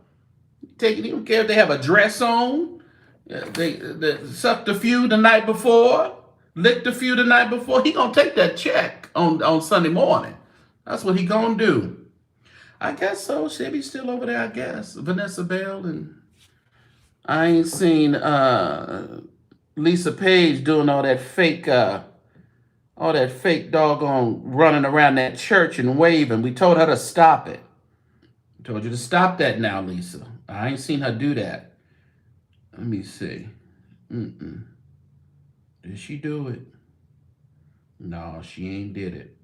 Speaker 1: He don't care if they have a dress on. They sucked a few the night before, licked a few the night before. He gonna take that check on Sunday morning. That's what he gonna do. I guess so. Chevy still over there, I guess. Vanessa Bell, and I ain't seen Lisa Page doing all that fake doggone running around that church and waving. We told her to stop it. We told you to stop that now, Lisa. I ain't seen her do that. Let me see. Did she do it? No, she ain't did it.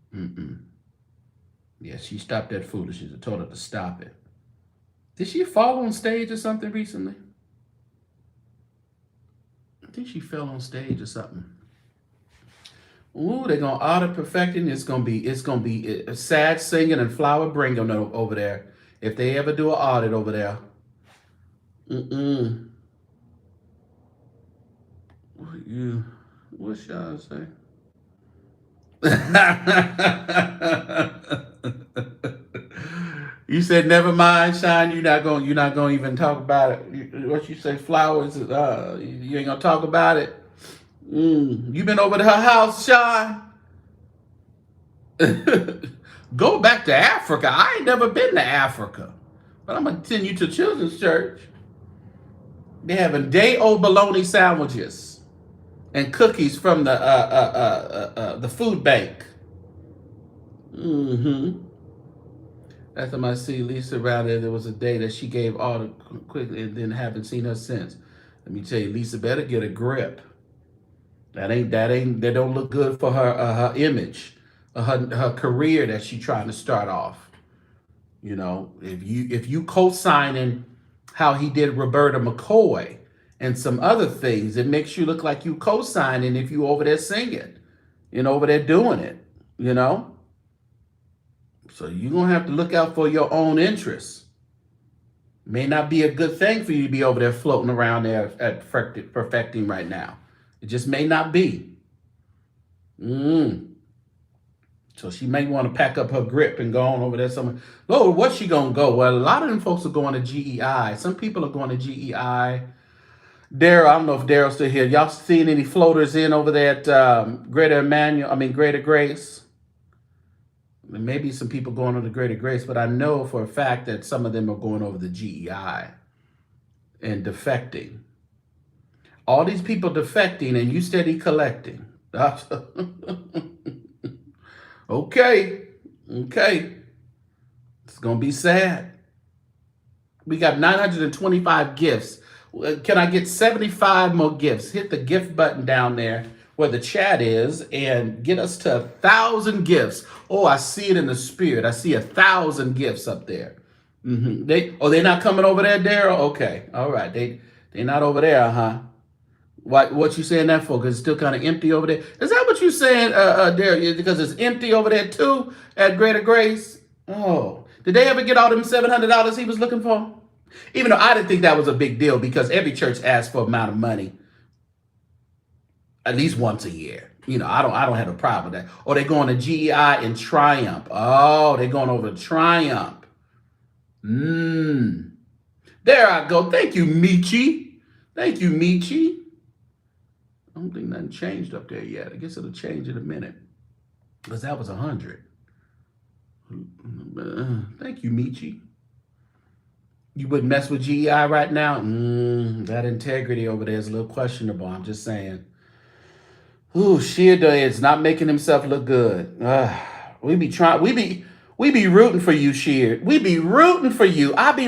Speaker 1: Yeah, she stopped that foolishness. I told her to stop it. Did she fall on stage or something recently? I think she fell on stage or something. Ooh, they're gonna audit perfecting. It's gonna be sad singing and flower bringing over there. If they ever do an audit over there. What shall I say? You said never mind, Sean. You're not gonna even talk about it. What you say, flowers? You ain't gonna talk about it. You been over to her house, Sean? Go back to Africa. I ain't never been to Africa, but I'm gonna send you to Children's Church. They having day-old bologna sandwiches and cookies from the food bank. Last time I see Lisa around there was a day that she gave order quickly and then haven't seen her since. Let me tell you, Lisa better get a grip. That don't look good for her image, her career that she's trying to start off. You know, if you co-signing how he did Roberta McCoy and some other things. It makes you look like you co-signing if you over there singing, over there doing it, So you're going to have to look out for your own interests. May not be a good thing for you to be over there floating around there at perfecting right now. It just may not be. So she may want to pack up her grip and go on over there somewhere. Lord, what's she going to go? Well, a lot of them folks are going to GEI. Some people are going to GEI. Daryl, I don't know if Daryl's still here. Y'all seen any floaters in over there at Greater Grace? Maybe some people going on the Greater Grace, but I know for a fact that some of them are going over the GEI and defecting. All these people defecting and you steady collecting. Okay. It's going to be sad. We got 925 gifts. Can I get 75 more gifts? Hit the gift button down there where the chat is and get us to 1,000 gifts. Oh, I see it in the spirit. I see 1,000 gifts up there. They're not coming over there, Daryl? Okay. All right. They're not over there, huh? What you saying that for? Because it's still kind of empty over there. Is that what you saying, Daryl? Because it's empty over there too at Greater Grace? Oh. Did they ever get all them $700 he was looking for? Even though I didn't think that was a big deal because every church asks for amount of money at least once a year. I don't have a problem with that. Or they're going to GEI and Triumph. Oh, they're going over to Triumph. There I go. Thank you, Michi. I don't think nothing changed up there yet. I guess it'll change in a minute. Because that was 100. Thank you, Michi. You wouldn't mess with GEI right now? That integrity over there is a little questionable. I'm just saying. Ooh, Sheer is not making himself look good. We be rooting for you, Sheer. We be rooting for you. I be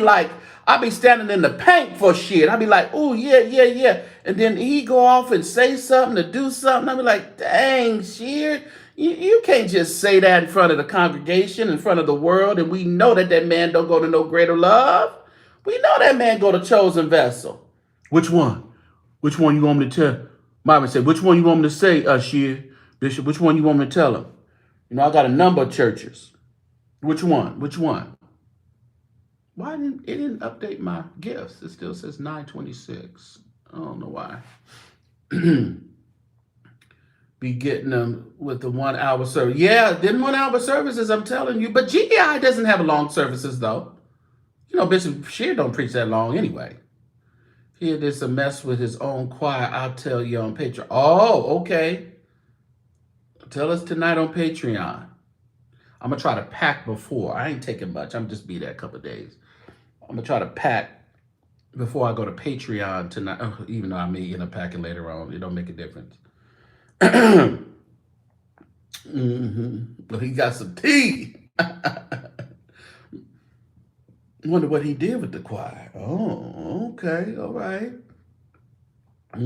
Speaker 1: standing in the paint for Sheer. I be like, oh yeah. And then he go off and say something to do something. I be like, dang, Sheer. You can't just say that in front of the congregation, in front of the world, and we know that man don't go to no greater love. We know that man go to chosen vessel. Which one? Which one you want me to tell? Marvin said, which one you want me to say, Sheer? Bishop, which one you want me to tell him? I got a number of churches. Which one? Why it didn't update my gifts? It still says 926. I don't know why. Be getting them with the 1 hour service. Yeah, then 1 hour services, I'm telling you. But GEI doesn't have long services, though. Bishop Shear don't preach that long anyway. He did some mess with his own choir. I'll tell you on Patreon. Oh, okay. Tell us tonight on Patreon. I'm going to try to pack before. I ain't taking much. I'm just be there a couple of days. I'm going to try to pack before I go to Patreon tonight. Even though I may end up packing later on. It don't make a difference. But he got some tea. Wonder what he did with the choir. Oh, okay. All right. I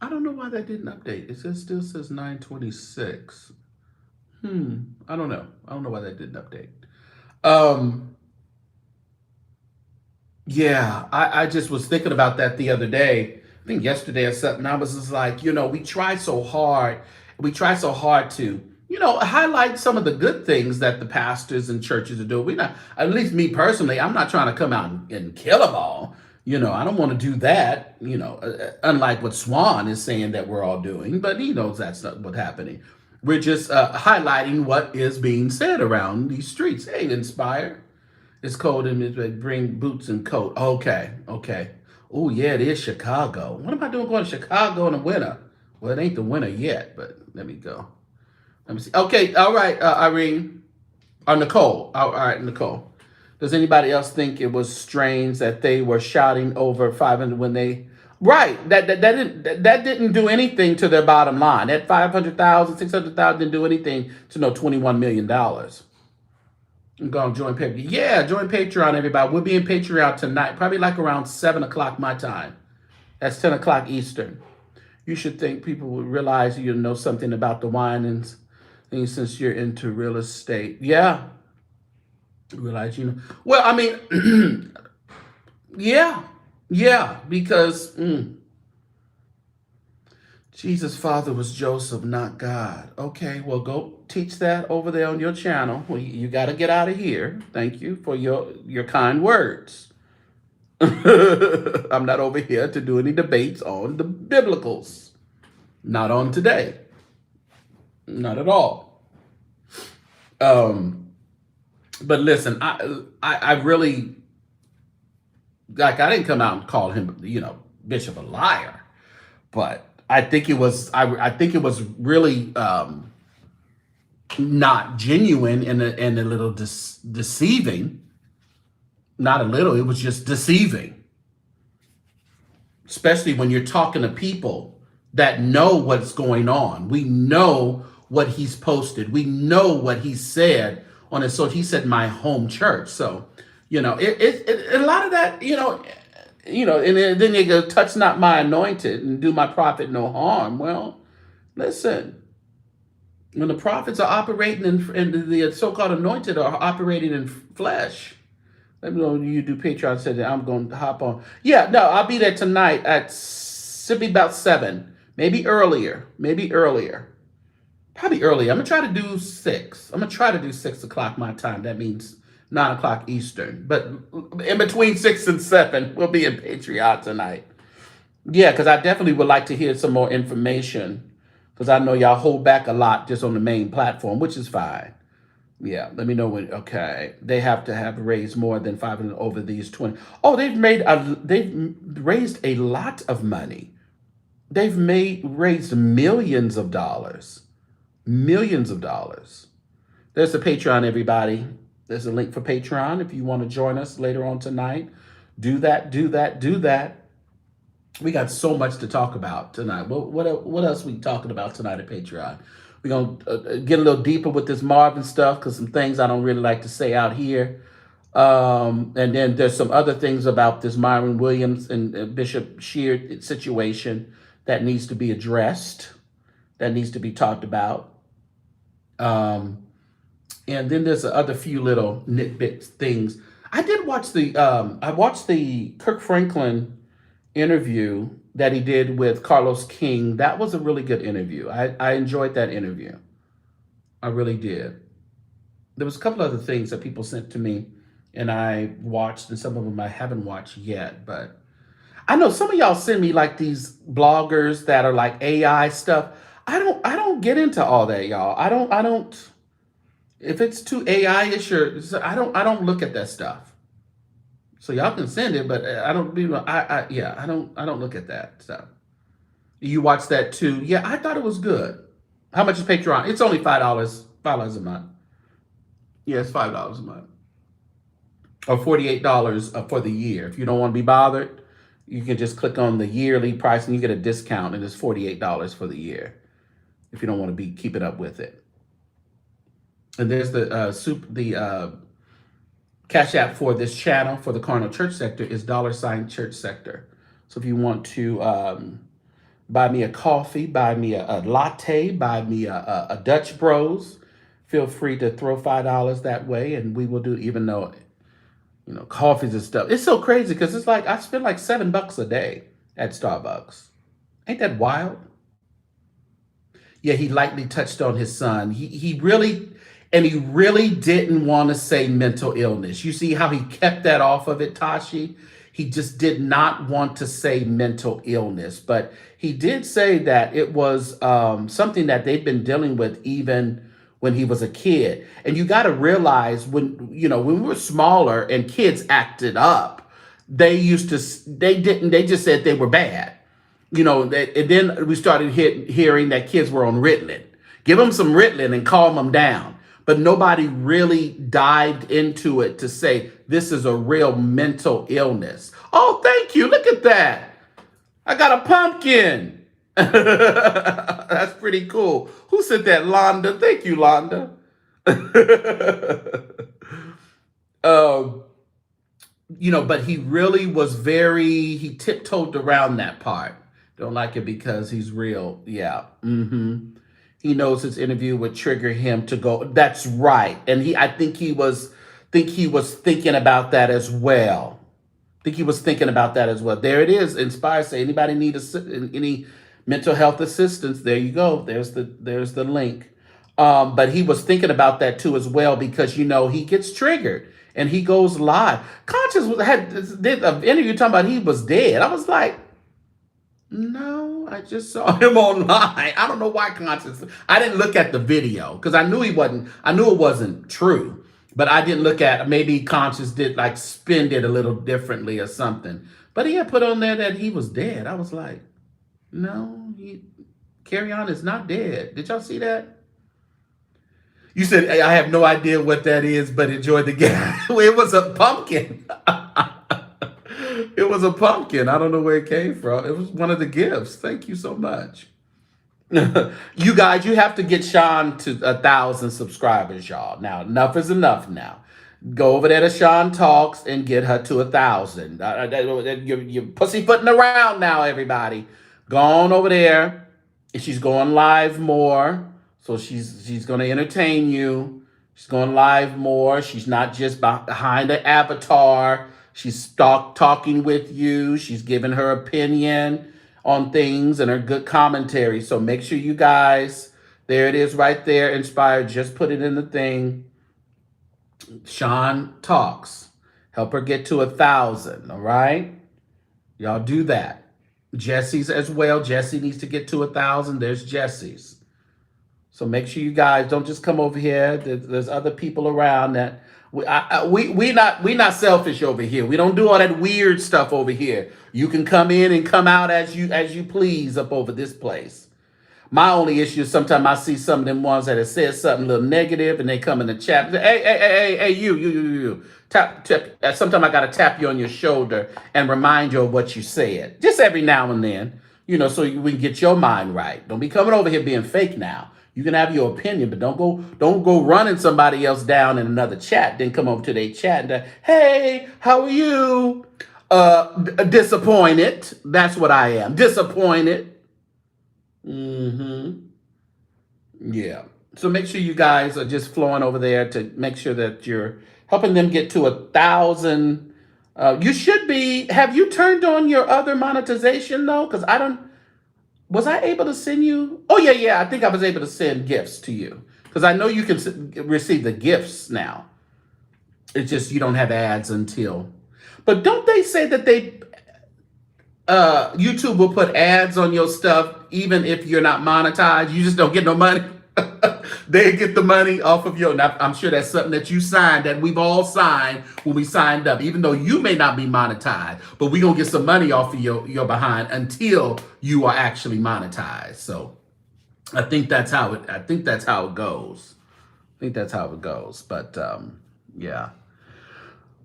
Speaker 1: don't know why that didn't update. It still says 926. I don't know. I don't know why that didn't update. Yeah, I just was thinking about that the other day. I think yesterday or something. I was just like, we try so hard. We try so hard to, highlight some of the good things that the pastors and churches are doing. At least me personally, I'm not trying to come out and kill them all. I don't want to do that, unlike what Swan is saying that we're all doing, but he knows that's not what's happening. We're just highlighting what is being said around these streets. Hey, Inspire. It's cold and bring boots and coat. Okay. Oh, yeah, it is Chicago. What am I doing going to Chicago in the winter? Well, it ain't the winter yet, but let me go. Let me see. Okay, all right, Irene. Nicole. All right, Nicole. Does anybody else think it was strange that they were shouting over 500 when they... Right, that didn't do anything to their bottom line. That 500,000, 600,000 didn't do anything to no $21 million. I'm going to join Patreon. Yeah, join Patreon, everybody. We'll be in Patreon tonight, probably like around 7 o'clock my time. That's 10 o'clock Eastern. You should think people would realize you know something about the wine and things since you're into real estate. Yeah. Realize, Well, I mean, Yeah, yeah, because Jesus' father was Joseph, not God. Okay, well, go teach that over there on your channel. Well, you got to get out of here. Thank you for your kind words. I'm not over here to do any debates on the biblicals. Not on today. Not at all. Um, but listen, I really like. I didn't come out and call him, Bishop a liar, but I think it was really not genuine and a little deceiving. Not a little. It was just deceiving, especially when you're talking to people that know what's going on. We know what he's posted. We know what he said on his. So he said my home church. So a lot of that, and then you go, touch not my anointed and do my prophet no harm. Well, listen, when the prophets are operating and the so-called anointed are operating in flesh. Let me know when you do Patreon. Said that I'm going to hop on. Yeah, no, I'll be there tonight at should be about 7, maybe earlier, probably earlier. I'm gonna try to do 6. I'm gonna try to do 6 o'clock my time. That means 9 o'clock Eastern. But in between 6 and 7, we'll be in Patreon tonight. Yeah, because I definitely would like to hear some more information. Because I know y'all hold back a lot just on the main platform, which is fine. Yeah, let me know when. Okay, they have to have raised more than 500 over these 20. Oh, they've raised a lot of money. They've raised millions of dollars, millions of dollars. There's the Patreon, everybody. There's a link for Patreon if you want to join us later on tonight. Do that, do that, do that. We got so much to talk about tonight. What else we talking about tonight at Patreon? We're going to get a little deeper with this Marvin stuff because some things I don't really like to say out here. And then there's some other things about this Myron Williams and Bishop Shear situation that needs to be addressed, that needs to be talked about. And then there's the other few little nitbits things. I watched the Kirk Franklin interview that he did with Carlos King. That was a really good interview. I enjoyed that interview. I really did. There was a couple other things that people sent to me and I watched, and some of them I haven't watched yet, but I know some of y'all send me like these bloggers that are like AI stuff. I don't get into all that, y'all. I don't if it's too AI-ish or I don't look at that stuff. So y'all can send it, but I don't I don't look at that stuff. You watch that too? Yeah, I thought it was good. How much is Patreon? It's only $5, $5 a month. Yeah, it's $5 a month, or $48 for the year. If you don't want to be bothered, you can just click on the yearly price and you get a discount, and it's $48 for the year. If you don't want to be keeping up with it. And there's the Cash App for this channel for the Carnal Church Sector is $Church Sector. So if you want to buy me a coffee, buy me a latte, buy me a Dutch Bros, feel free to throw $5 that way, and we will do. Even though coffees and stuff, it's so crazy because it's like I spend like $7 a day at Starbucks. Ain't that wild? Yeah, he lightly touched on his son. He really didn't want to say mental illness. You see how he kept that off of it, Tashi? He just did not want to say mental illness, but he did say that it was something that they've been dealing with even when he was a kid. And you got to realize when we were smaller and kids acted up, they just said they were bad. And then we started hearing that kids were on Ritalin. Give them some Ritalin and calm them down. But nobody really dived into it to say this is a real mental illness. Oh, thank you. Look at that. I got a pumpkin. That's pretty cool. Who said that? Londa. Thank you, Londa. But he really was he tiptoed around that part. Don't like it because he's real. Yeah. Mm-hmm. He knows his interview would trigger him to go. That's right. And I think he was thinking about that as well. think he was thinking about that as well. There it is. Inspire. Say anybody need any mental health assistance? There you go. There's the link. But he was thinking about that too as well because he gets triggered and he goes live. Did an interview talking about he was dead. I was like, no, I just saw him online. I don't know why Conscious. I didn't look at the video because I knew he wasn't. I knew it wasn't true, but I didn't look at. Maybe Conscious did like spin it a little differently or something. But he had put on there that he was dead. I was like, no, Carry On is not dead. Did y'all see that? You said I have no idea what that is, but enjoy the game. It was a pumpkin. It was a pumpkin. I don't know where it came from. It was one of the gifts. Thank you so much. You guys, you have to get Sean to 1,000 subscribers, y'all. Now, enough is enough now. Go over there to Sean Talks and get her to 1,000. You're pussyfooting around now, everybody. Go on over there. She's going live more. So she's going to entertain you. She's going live more. She's not just behind an avatar. She's talking with you. She's giving her opinion on things and her good commentary. So make sure you guys, there it is right there, Inspired. Just put it in the thing. Sean Talks. Help her get to 1,000, all right? Y'all do that. Jesse's as well. Jesse needs to get to 1,000. There's Jesse's. So make sure you guys don't just come over here. There's other people around that we not selfish over here. We don't do all that weird stuff over here. You can come in and come out as you please up over this place. My only issue is sometimes I see some of them ones that have said something a little negative and they come in the chat and say, hey, you. Tap. Sometimes I got to tap you on your shoulder and remind you of what you said. Just every now and then, so we can get your mind right. Don't be coming over here being fake now. You can have your opinion, but don't go running somebody else down in another chat. Then come over to their chat and hey, how are you? Disappointed. That's what I am. Disappointed. Yeah. So make sure you guys are just flowing over there to make sure that you're helping them get to 1,000. You should be. Have you turned on your other monetization though? Because was I able to send you? Oh, yeah. I think I was able to send gifts to you because I know you can receive the gifts now. It's just you don't have ads until. But don't they say that YouTube will put ads on your stuff even if you're not monetized? You just don't get no money. They get the money off of your. Now, I'm sure that's something that you signed, that we've all signed when we signed up, even though you may not be monetized, but we're going to get some money off of your behind until you are actually monetized. So I think that's how it goes. But yeah.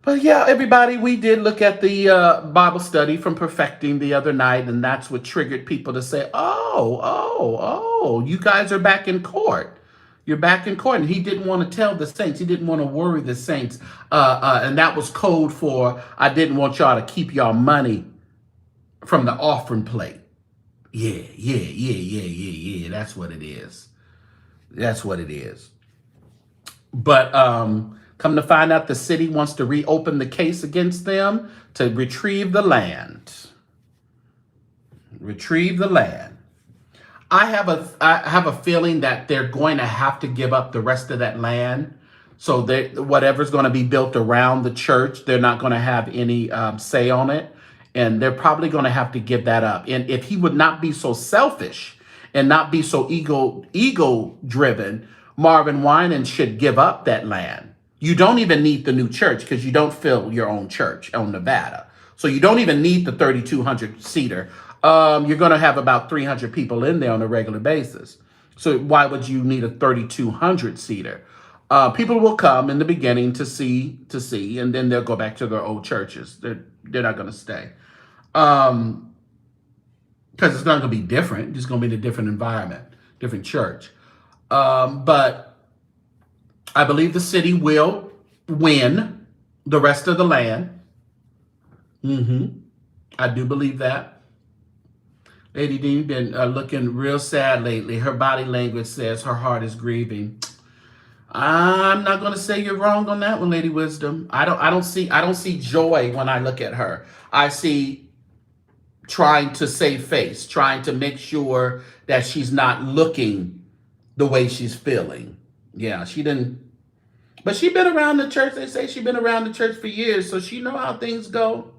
Speaker 1: But yeah, everybody, we did look at the Bible study from Perfecting the other night, and that's what triggered people to say, oh, you guys are back in court. You're back in court. And he didn't want to tell the saints. He didn't want to worry the saints. And that was code for, I didn't want y'all to keep y'all money from the offering plate. Yeah. That's what it is. But come to find out, the city wants to reopen the case against them to retrieve the land. I have a feeling that they're going to have to give up the rest of that land. So whatever's going to be built around the church, they're not going to have any say on it. And they're probably going to have to give that up. And if he would not be so selfish and not be so ego-driven, Marvin Winan should give up that land. You don't even need the new church because you don't fill your own church on Nevada. So you don't even need the 3,200 seater. You're going to have about 300 people in there on a regular basis. So why would you need a 3,200 seater? People will come in the beginning to see, and then they'll go back to their old churches. They're not going to stay. Because it's not going to be different. It's going to be in a different environment, different church. But I believe the city will win the rest of the land. I do believe that. Lady D been looking real sad lately. Her body language says her heart is grieving. I'm not going to say you're wrong on that one, Lady Wisdom. I don't see joy when I look at her. I see trying to save face, trying to make sure that she's not looking the way she's feeling. Yeah, she didn't. But she been around the church. They say she been around the church for years, so she know how things go.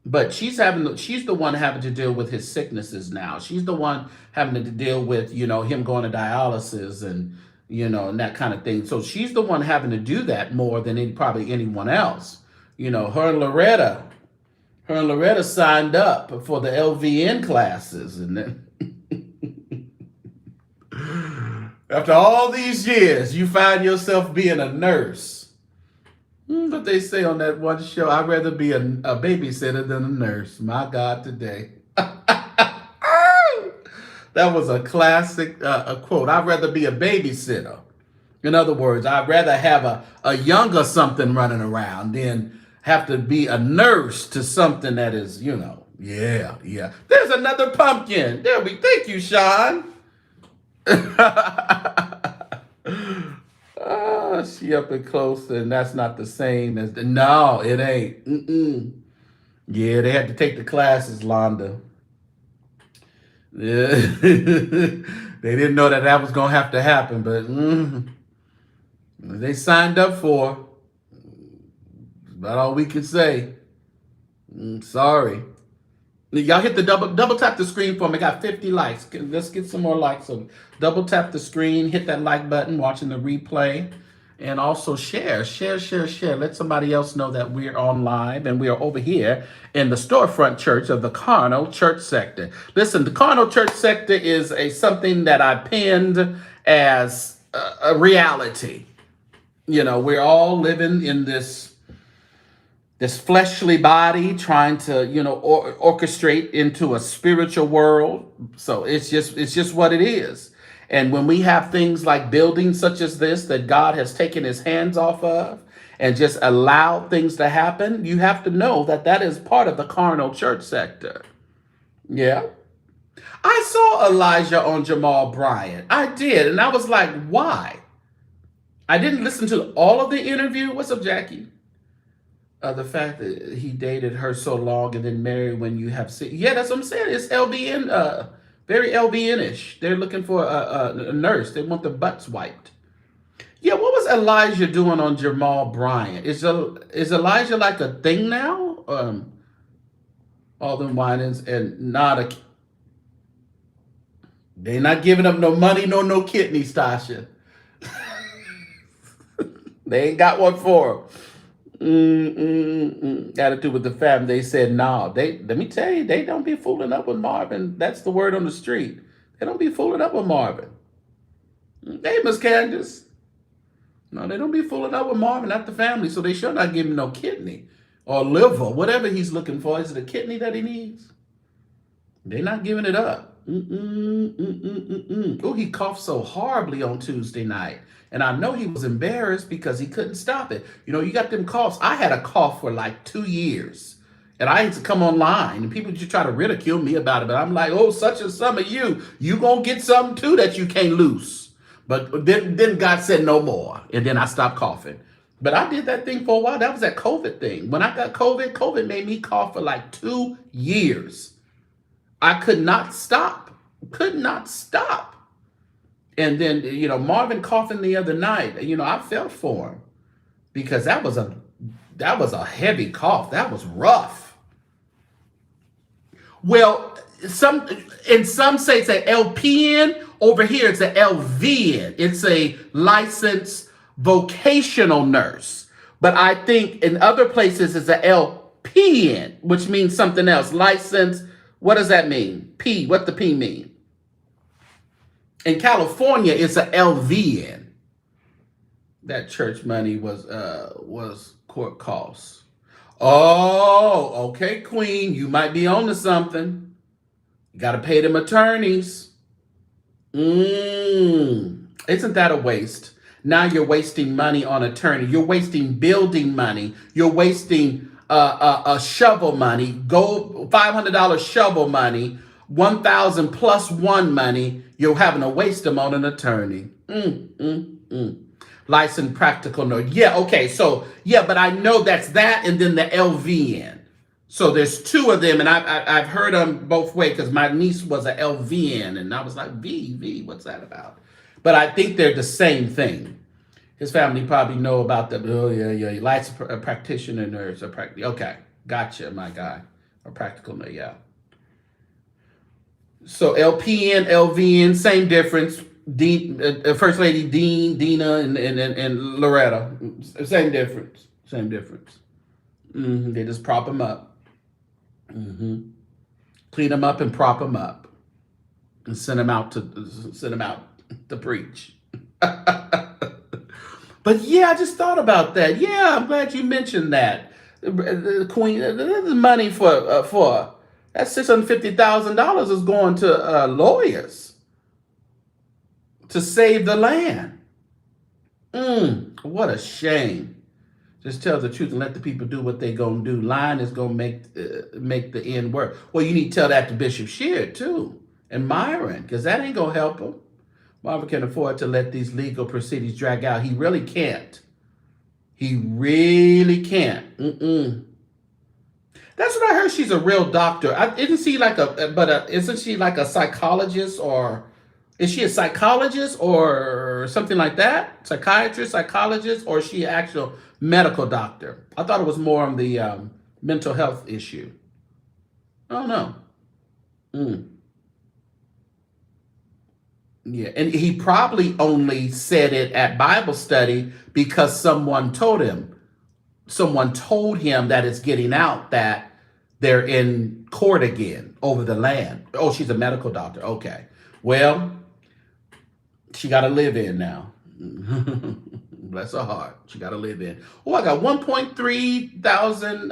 Speaker 1: But she's the one having to deal with his sicknesses now. She's the one having to deal with, him going to dialysis and, and that kind of thing. So she's the one having to do that more than probably anyone else. Her and Loretta signed up for the LVN classes, and then after all these years, you find yourself being a nurse. But they say on that one show, I'd rather be a babysitter than a nurse. My God, today. That was a classic a quote. I'd rather be a babysitter. In other words, I'd rather have a younger something running around than have to be a nurse to something that is, yeah. There's another pumpkin. Thank you, Sean. She up and close, and that's not the same as no, it ain't. Yeah, they had to take the classes, Londa. Yeah. They didn't know that was gonna have to happen, but they signed up for. That's about all we can say. Sorry. Y'all hit the double tap the screen for me. Got 50 likes. Let's get some more likes. So double tap the screen, hit that like button, watching the replay, and also share. Let somebody else know that we're on live and we are over here in the storefront church of the Carnal Church Sector. Listen, the Carnal Church Sector is something that I penned as a reality. We're all living in this fleshly body, trying to, orchestrate into a spiritual world. So it's just what it is. And when we have things like buildings such as this that God has taken his hands off of and just allowed things to happen, you have to know that is part of the Carnal Church Sector. Yeah. I saw Elijah on Jamal Bryant. I did. And I was like, why? I didn't listen to all of the interview. What's up, Jackie? The fact that he dated her so long and then married when you have seen. Yeah, that's what I'm saying. It's LBN, very LBN-ish. They're looking for a nurse. They want the butts wiped. Yeah, what was Elijah doing on Jamal Bryant? Is Elijah like a thing now? All them whinings and they not giving up no money, no kidneys, Tasha. They ain't got one for him. Attitude with the family. They said, no. Let me tell you, they don't be fooling up with Marvin. That's the word on the street. They don't be fooling up with Marvin. Hey, Miss Candace. No, they don't be fooling up with Marvin, not the family. So they should not give him no kidney or liver, whatever he's looking for. Is it a kidney that he needs? They're not giving it up. Oh, he coughed so horribly on Tuesday night. And I know he was embarrassed because he couldn't stop it. You got them coughs. I had a cough for like 2 years. And I used to come online and people just try to ridicule me about it. But I'm like, oh, such and some of you going to get something too that you can't lose. But then God said no more. And then I stopped coughing. But I did that thing for a while. That was that COVID thing. When I got COVID made me cough for like 2 years. I could not stop. And then, Marvin coughing the other night, I felt for him because that was a heavy cough. That was rough. Well, in some states, an LPN, over here it's an LVN. It's a licensed vocational nurse. But I think in other places it's an LPN, which means something else. Licensed, what does that mean? What the P mean? In California, it's a LVN. That church money was court costs. Oh, okay, Queen, you might be on to something. You got to pay them attorneys. Isn't that a waste? Now you're wasting money on attorney. You're wasting building money. You're wasting a shovel money. Go $500 shovel money. 1,000 plus one money. You're having to waste them on an attorney. Licensed practical nurse. Yeah, okay. So, yeah, but I know that's that and then the LVN. So there's two of them, and I've heard them both ways because my niece was a LVN, and I was like, V, what's that about? But I think they're the same thing. His family probably know about the, oh, yeah, licensed practitioner nurse. Okay, gotcha, my guy. Or practical nurse, yeah. So LPN, LVN, same difference. Dean, First Lady Dean, Dina, and Loretta, same difference. Same difference. They just prop them up, clean them up, and prop them up, and send them out to preach. But yeah, I just thought about that. Yeah, I'm glad you mentioned that. The Queen, the money for that $650,000 is going to lawyers to save the land. What a shame. Just tell the truth and let the people do what they gonna do. Lying is gonna make the end work. Well, you need to tell that to Bishop Sheard too, and Myron, because that ain't gonna help him. Marvin can afford to let these legal proceedings drag out. He really can't. He really can't. That's what I heard. She's a real doctor. Isn't she like isn't she like a psychologist, or is she a psychologist or something like that? Psychiatrist, psychologist, or is she an actual medical doctor? I thought it was more on the mental health issue. I don't know. Yeah, and he probably only said it at Bible study because someone told him. Someone told him that it's getting out that they're in court again over the land. Oh, she's a medical doctor. Okay. Well, she got to live in now. Bless her heart. She got to live in. Oh, I got 1.3 thousand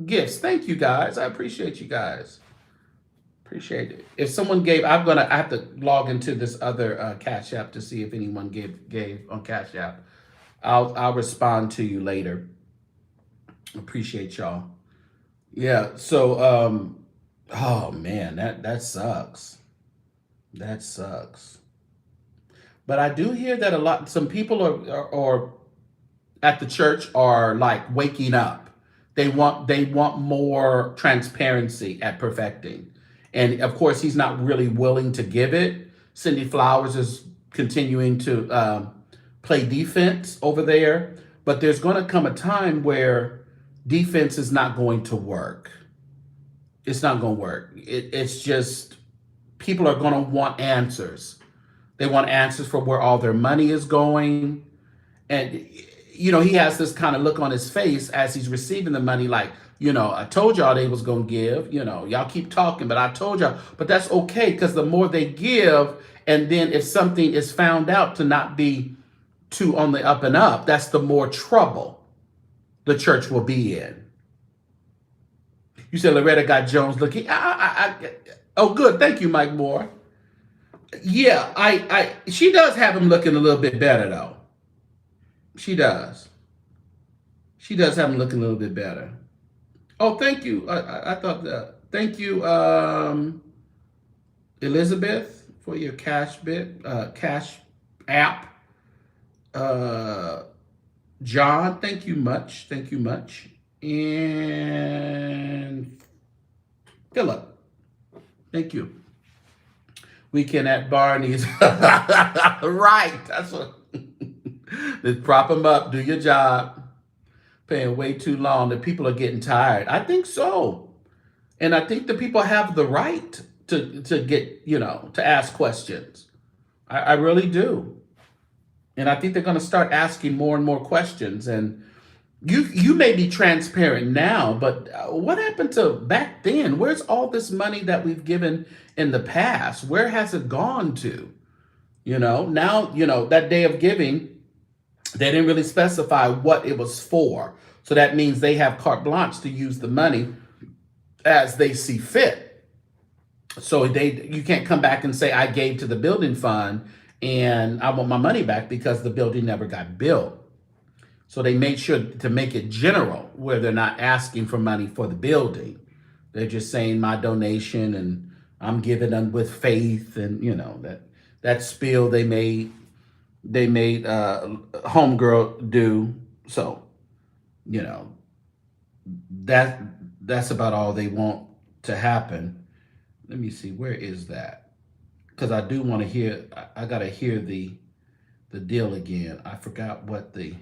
Speaker 1: gifts. Thank you, guys. I appreciate you guys. Appreciate it. If someone gave, I have to log into this other Cash App to see if anyone gave on Cash App. I'll respond to you later. Appreciate y'all. Yeah. So, oh man, that sucks. That sucks. But I do hear that some people are at the church are like waking up. They want more transparency at perfecting. And of course, he's not really willing to give it. Cindy Flowers is continuing to play defense over there. But there's going to come a time where defense is not going to work. It's not going to work. It's just people are going to want answers. They want answers for where all their money is going. And, you know, he has this kind of look on his face as he's receiving the money like, you know, I told y'all they was going to give, you know, y'all keep talking, but I told y'all, but that's okay. Because the more they give, and then if something is found out to not be too on the up and up, that's the more trouble the church will be in. You said Loretta got Jones looking. Oh, good. Thank you, Mike Moore. Yeah, she does have him looking a little bit better, though. She does. She does have him looking a little bit better. Oh, thank you. I thought that. Thank you, Elizabeth, for your cash app. John, thank you much. Thank you much. And Philip, thank you. Weekend at Barney's. Right. That's what. Let's prop them up. Do your job. Paying way too long. The people are getting tired. I think so. And I think the people have the right to get, you know, to ask questions. I really do. And I think they're going to start asking more and more questions. And you may be transparent now, but what happened to back then? Where's all this money that we've given in the past? Where has it gone to? You know, now, you know, that day of giving, they didn't really specify what it was for. So that means they have carte blanche to use the money as they see fit. So you can't come back and say, I gave to the building fund and I want my money back because the building never got built. So they made sure to make it general where they're not asking for money for the building. They're just saying my donation and I'm giving them with faith and, you know, that that spill they made homegirl do. So, you know, that that's about all they want to happen. Let me see, where is that? Because I do want to hear. I gotta hear the deal again. I forgot what the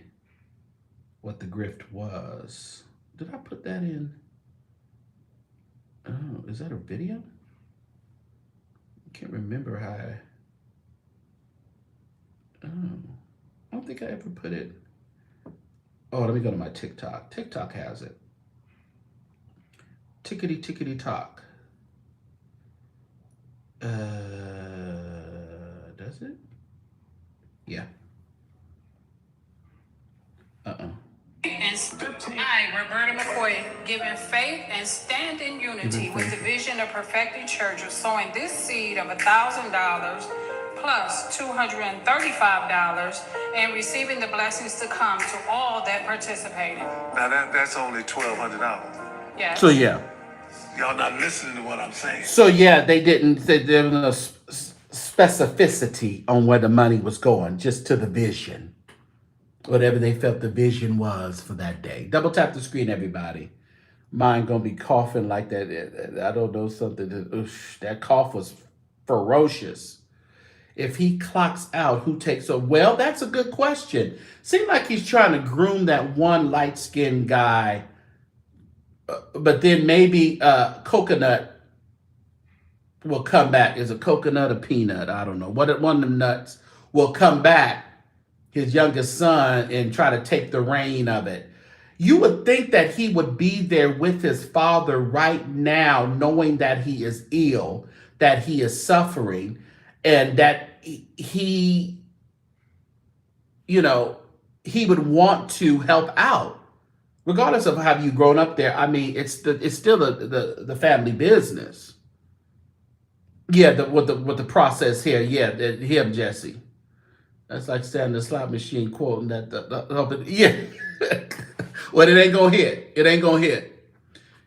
Speaker 1: grift was. Did I put that in? Oh, is that a video? I can't remember how. Oh, I don't think I ever put it. Oh, let me go to my TikTok. TikTok has it. Tickety tickety talk. Does it? Yeah. Uh-uh.
Speaker 2: And I, Roberta McCoy, giving faith and stand in unity with the vision of perfecting church of sowing this seed of $1,000 plus $235 and receiving the blessings to come to all that participated.
Speaker 4: Now that's only $1,200.
Speaker 2: Yes.
Speaker 1: So yeah.
Speaker 4: Y'all not listening to what I'm saying.
Speaker 1: So yeah, they didn't. There was no specificity on where the money was going, just to the vision, whatever they felt the vision was for that day. Double tap the screen, everybody. Mine gonna be coughing like that. I don't know something. That cough was ferocious. If he clocks out, who takes over? Well, that's a good question. Seems like he's trying to groom that one light-skinned guy, but then maybe Coconut will come back. Is a coconut a peanut? I don't know. One of them nuts will come back, his youngest son, and try to take the reign of it. You would think that he would be there with his father right now, knowing that he is ill, that he is suffering, and that he, he would want to help out, regardless of how you grown up there. I mean, it's still the family business. Yeah, with the process here. Yeah, him, Jesse. That's like standing in the slot machine quoting that. Yeah. Well, it ain't gonna hit. It ain't gonna hit.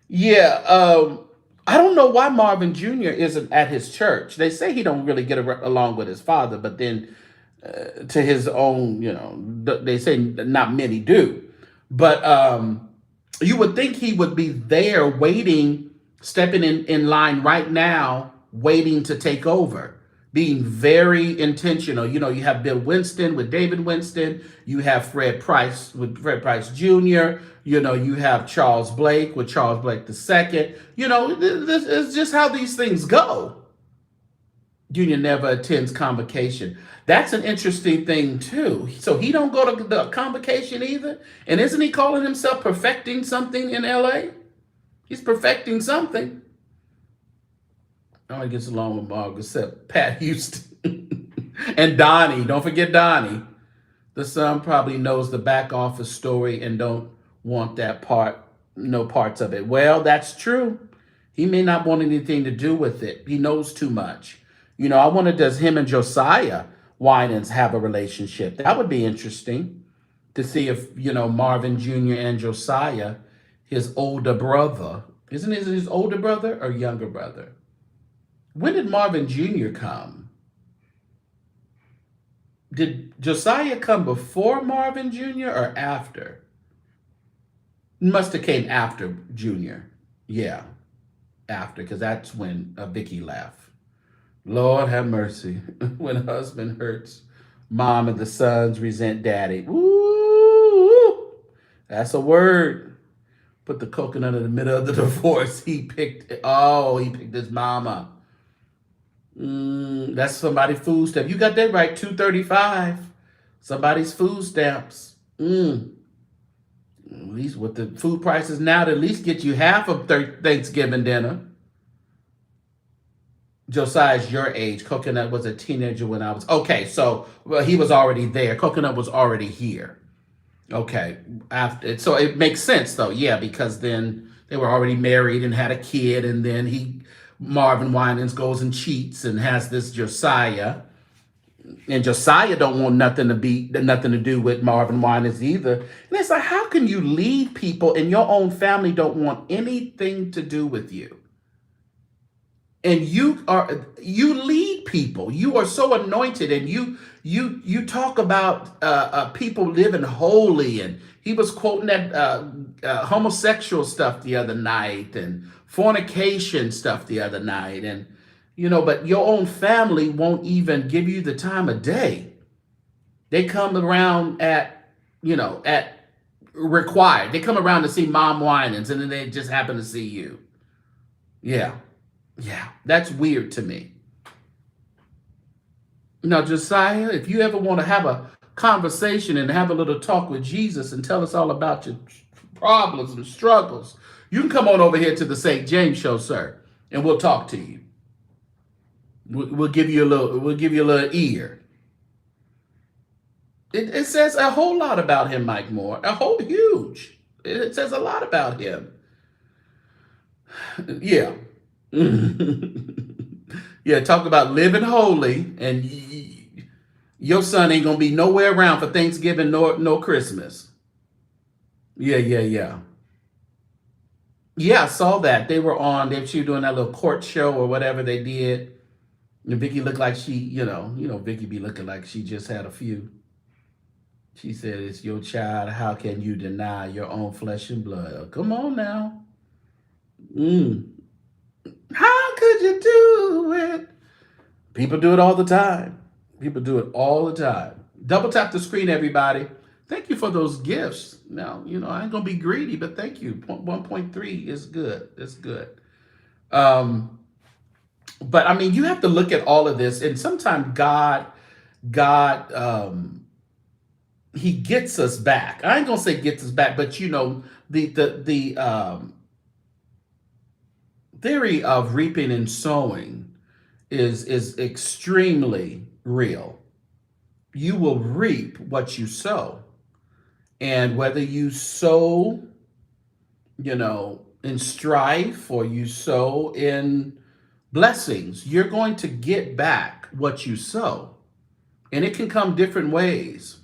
Speaker 1: Yeah. I don't know why Marvin Jr. isn't at his church. They say he don't really get along with his father, but then to his own, they say not many do. But you would think he would be there waiting, stepping in line right now, waiting to take over, being very intentional. You have Bill Winston with David Winston. You have Fred Price with Fred Price Jr. You have Charles Blake with Charles Blake II. This is just how these things go. Junior never attends convocation. That's an interesting thing too. So he don't go to the convocation either. And isn't he calling himself perfecting something in LA? He's perfecting something. Nobody gets along with Mark except Pat Houston and Donnie. Don't forget Donnie. The son probably knows the back office story and don't want that part, no parts of it. Well, that's true. He may not want anything to do with it. He knows too much. I wonder, does him and Josiah Winans have a relationship? That would be interesting to see if, Marvin Jr. and Josiah, his older brother, isn't it his older brother or younger brother? When did Marvin Jr. come? Did Josiah come before Marvin Jr. or after? Must have came after Jr. Yeah, after, because that's when Vicky left. Lord have mercy. When husband hurts, mom and the sons resent daddy. Ooh, that's a word. Put the coconut in the middle of the divorce. He picked his mama. That's somebody's food stamp. You got that right, $235. Somebody's food stamps. At least with the food prices now, to at least get you half of Thanksgiving dinner. Josiah's your age. Coconut was a teenager when I was... Okay, so he was already there. Coconut was already here. Okay, so it makes sense though. Yeah, because then they were already married and had a kid, and then Marvin Winans goes and cheats and has this Josiah. And Josiah don't want nothing to do with Marvin Winans either. And it's like, how can you lead people and your own family don't want anything to do with you? and you lead people. You are so anointed, and you talk about people living holy. And he was quoting that homosexual stuff the other night, and fornication stuff the other night, and but your own family won't even give you the time of day. They come around at required. They come around to see mom whinings, and then they just happen to see you. Yeah. Yeah, that's weird to me. Now, Josiah, if you ever want to have a conversation and have a little talk with Jesus and tell us all about your problems and struggles, you can come on over here to the St. James Show, sir, and we'll talk to you. We'll give you a little ear. It says a whole lot about him, Mike Moore. Huge. It says a lot about him. Yeah. Yeah, talk about living holy, and your son ain't gonna be nowhere around for Thanksgiving nor no Christmas. Yeah. Yeah, I saw that. They were doing that little court show or whatever they did. And Vicky looked like she, Vicky be looking like she just had a few. She said, "It's your child. How can you deny your own flesh and blood?" Oh, come on now. How could you do it? People do it all the time. Double tap the screen, everybody. Thank you for those gifts. Now, I ain't going to be greedy, but thank you. 1.3 is good. It's good. But I mean, you have to look at all of this, and sometimes God, he gets us back. I ain't going to say gets us back, but the theory of reaping and sowing is extremely real. You will reap what you sow. And whether you sow, in strife, or you sow in blessings, you're going to get back what you sow. And it can come different ways.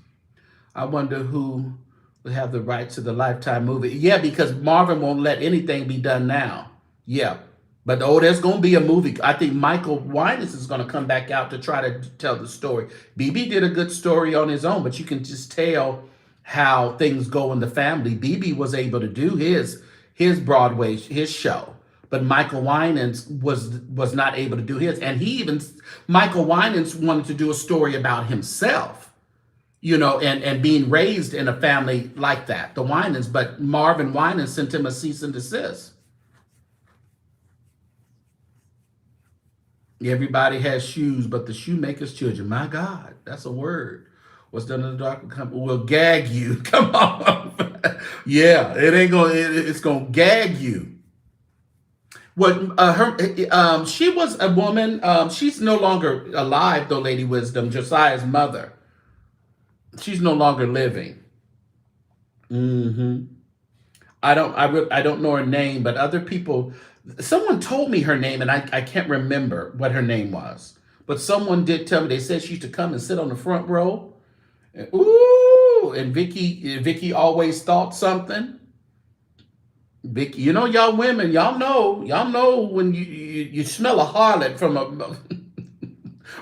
Speaker 1: I wonder who would have the rights to the Lifetime movie. Yeah, because Marvin won't let anything be done now. Yeah. But there's going to be a movie. I think Michael Winans is going to come back out to try to tell the story. BB did a good story on his own, but you can just tell how things go in the family. BB was able to do his Broadway, his show, but Michael Winans was not able to do his. And Michael Winans wanted to do a story about himself, and being raised in a family like that, the Winans. But Marvin Winans sent him a cease and desist. Everybody has shoes, but the shoemaker's children. My God, that's a word. What's done in the dark will gag you. Come on. Yeah, it ain't gonna. It's gonna gag you. She was a woman. She's no longer alive, though. Lady Wisdom, Josiah's mother. She's no longer living. I don't know her name, but other people. Someone told me her name, and I can't remember what her name was. But someone did tell me. They said she used to come and sit on the front row. And, ooh, and Vicky always thought something. Vicky, y'all women, y'all know when you smell a harlot from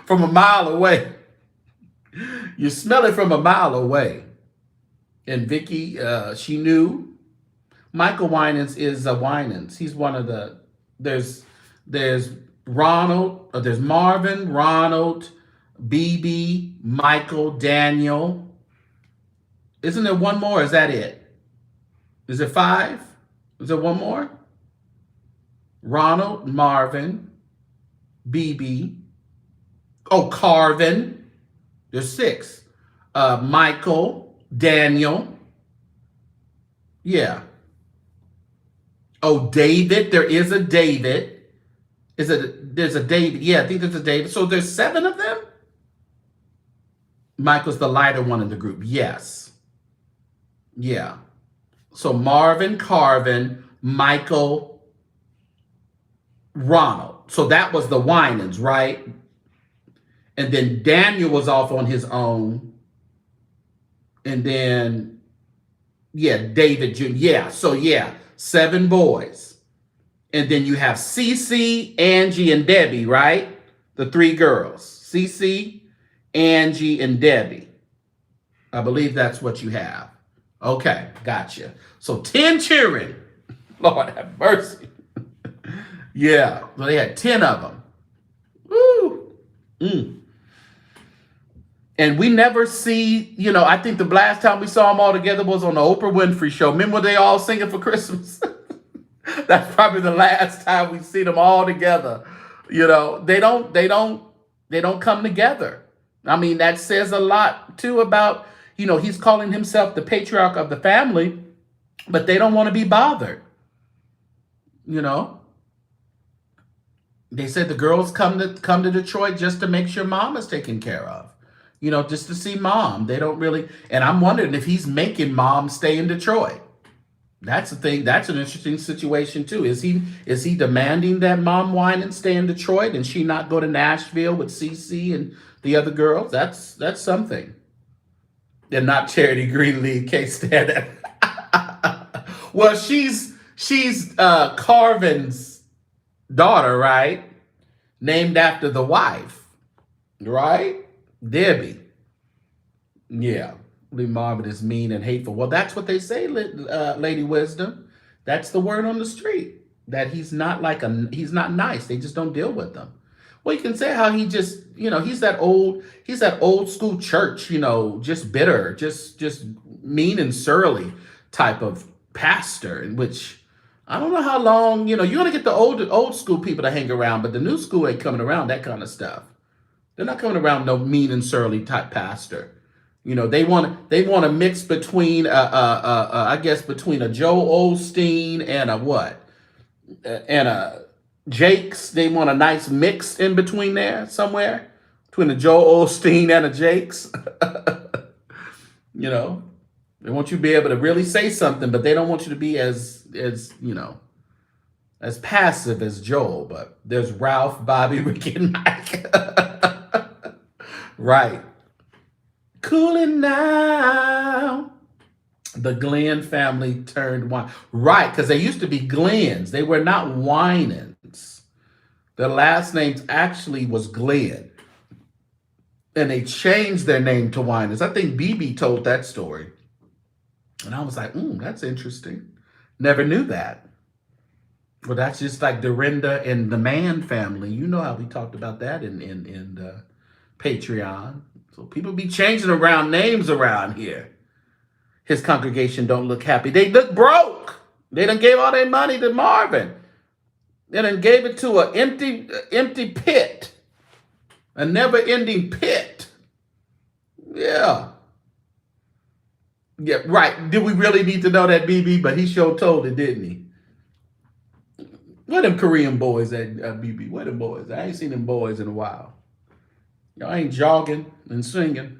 Speaker 1: from a mile away. You smell it from a mile away. And Vicky, she knew. Michael Winans is a Winans. He's one of there's Ronald, there's Marvin, Ronald, BB, Michael, Daniel. Isn't there one more? Is that it? Is it 5? Is there one more? Ronald, Marvin, BB. Oh, Carvin. There's 6. Michael, Daniel. Yeah. Oh, David. There is a David. There's a David. Yeah, I think there's a David. So there's 7 of them? Michael's the lighter one in the group. Yes. Yeah. So Marvin, Carvin, Michael, Ronald. So that was the Winans, right? And then Daniel was off on his own. And then, yeah, David Jr. Yeah. So, yeah. 7 boys. And then you have Cece, Angie, and Debbie, right? The three girls. Cece, Angie, and Debbie. I believe that's what you have. Okay, gotcha. So 10 children. Lord have mercy. Yeah, well, they had 10 of them. Woo. And we never see, I think the last time we saw them all together was on the Oprah Winfrey show. Remember when they all singing for Christmas? That's probably the last time we see them all together. They don't come together. I mean, that says a lot too about, he's calling himself the patriarch of the family, but they don't want to be bothered. They said the girls come to Detroit just to make sure mom is taken care of. Just to see mom. They don't really, and I'm wondering if he's making mom stay in Detroit. That's the thing. That's an interesting situation too. Is he demanding that mom whine and stay in Detroit and she not go to Nashville with CC and the other girls? That's something. They're not Charity Greenlee, can't stand that. Well, she's Carvin's daughter, right? Named after the wife, right? Debbie. Yeah. Marvin is mean and hateful. Well, that's what they say, Lady Wisdom. That's the word on the street. That he's not nice. They just don't deal with them. Well, you can say how he just, he's that old school church, just bitter, just mean and surly type of pastor, in which I don't know how long, you're gonna get the old school people to hang around, but the new school ain't coming around that kind of stuff. They're not coming around no mean and surly type pastor. They want to mix between I guess between a Joe Osteen and a what? And a Jakes. They want a nice mix in between there somewhere. Between a Joe Osteen and a Jakes. They want you to be able to really say something, but they don't want you to be as passive as Joel. But there's Ralph, Bobby, Ricky, and Mike. Right. Cooling now. The Glenn family turned wine. Right, because they used to be Glens. They were not Winans. Their last names actually was Glenn. And they changed their name to Winans. I think BB told that story. And I was like, that's interesting. Never knew that. Well, that's just like Dorinda and the Mann family. You know how we talked about that in Patreon. So people be changing around names around here. His congregation don't look happy. They look broke. They done gave all their money to Marvin. They done gave it to an empty pit. A never-ending pit. Yeah. Yeah, right. Did we really need to know that, BB? But he sure told it, didn't he? Where them Korean boys at, BB? Where them boys? I ain't seen them boys in a while. Y'all ain't jogging and singing.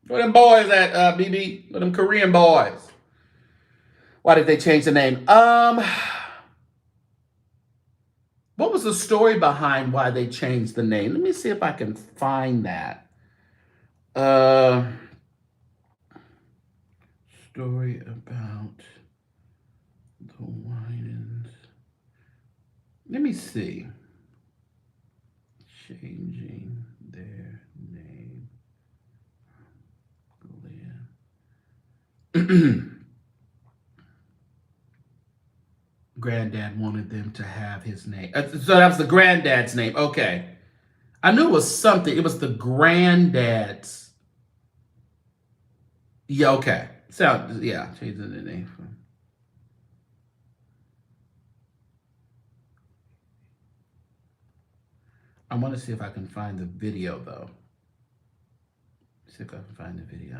Speaker 1: Where them boys at, BB? Where them Korean boys? Why did they change the name? What was the story behind why they changed the name? Let me see if I can find that. Story about the Winans. Let me see. Changing their name. Granddad wanted them to have his name. So that was the granddad's name. Okay. I knew it was something. It was the granddad's. Yeah, okay. Changing the name from. I want to see if I can find the video, though. See if I can find the video.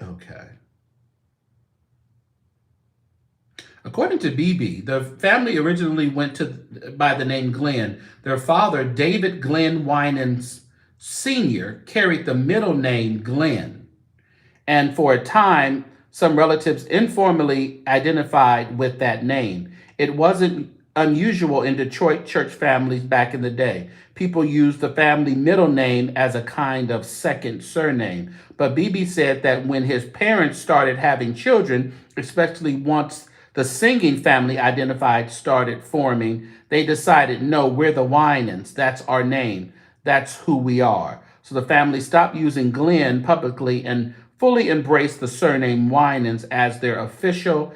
Speaker 1: Okay. According to BB, the family originally went by the name Glenn. Their father, David Glenn Winans Sr., carried the middle name Glenn. And for a time, some relatives informally identified with that name. It wasn't unusual in Detroit church families back in the day. People used the family middle name as a kind of second surname. But BB said that when his parents started having children, especially once the singing family identified started forming, they decided, no, we're the Winans. That's our name. That's who we are. So the family stopped using Glenn publicly and fully embraced the surname Winans as their official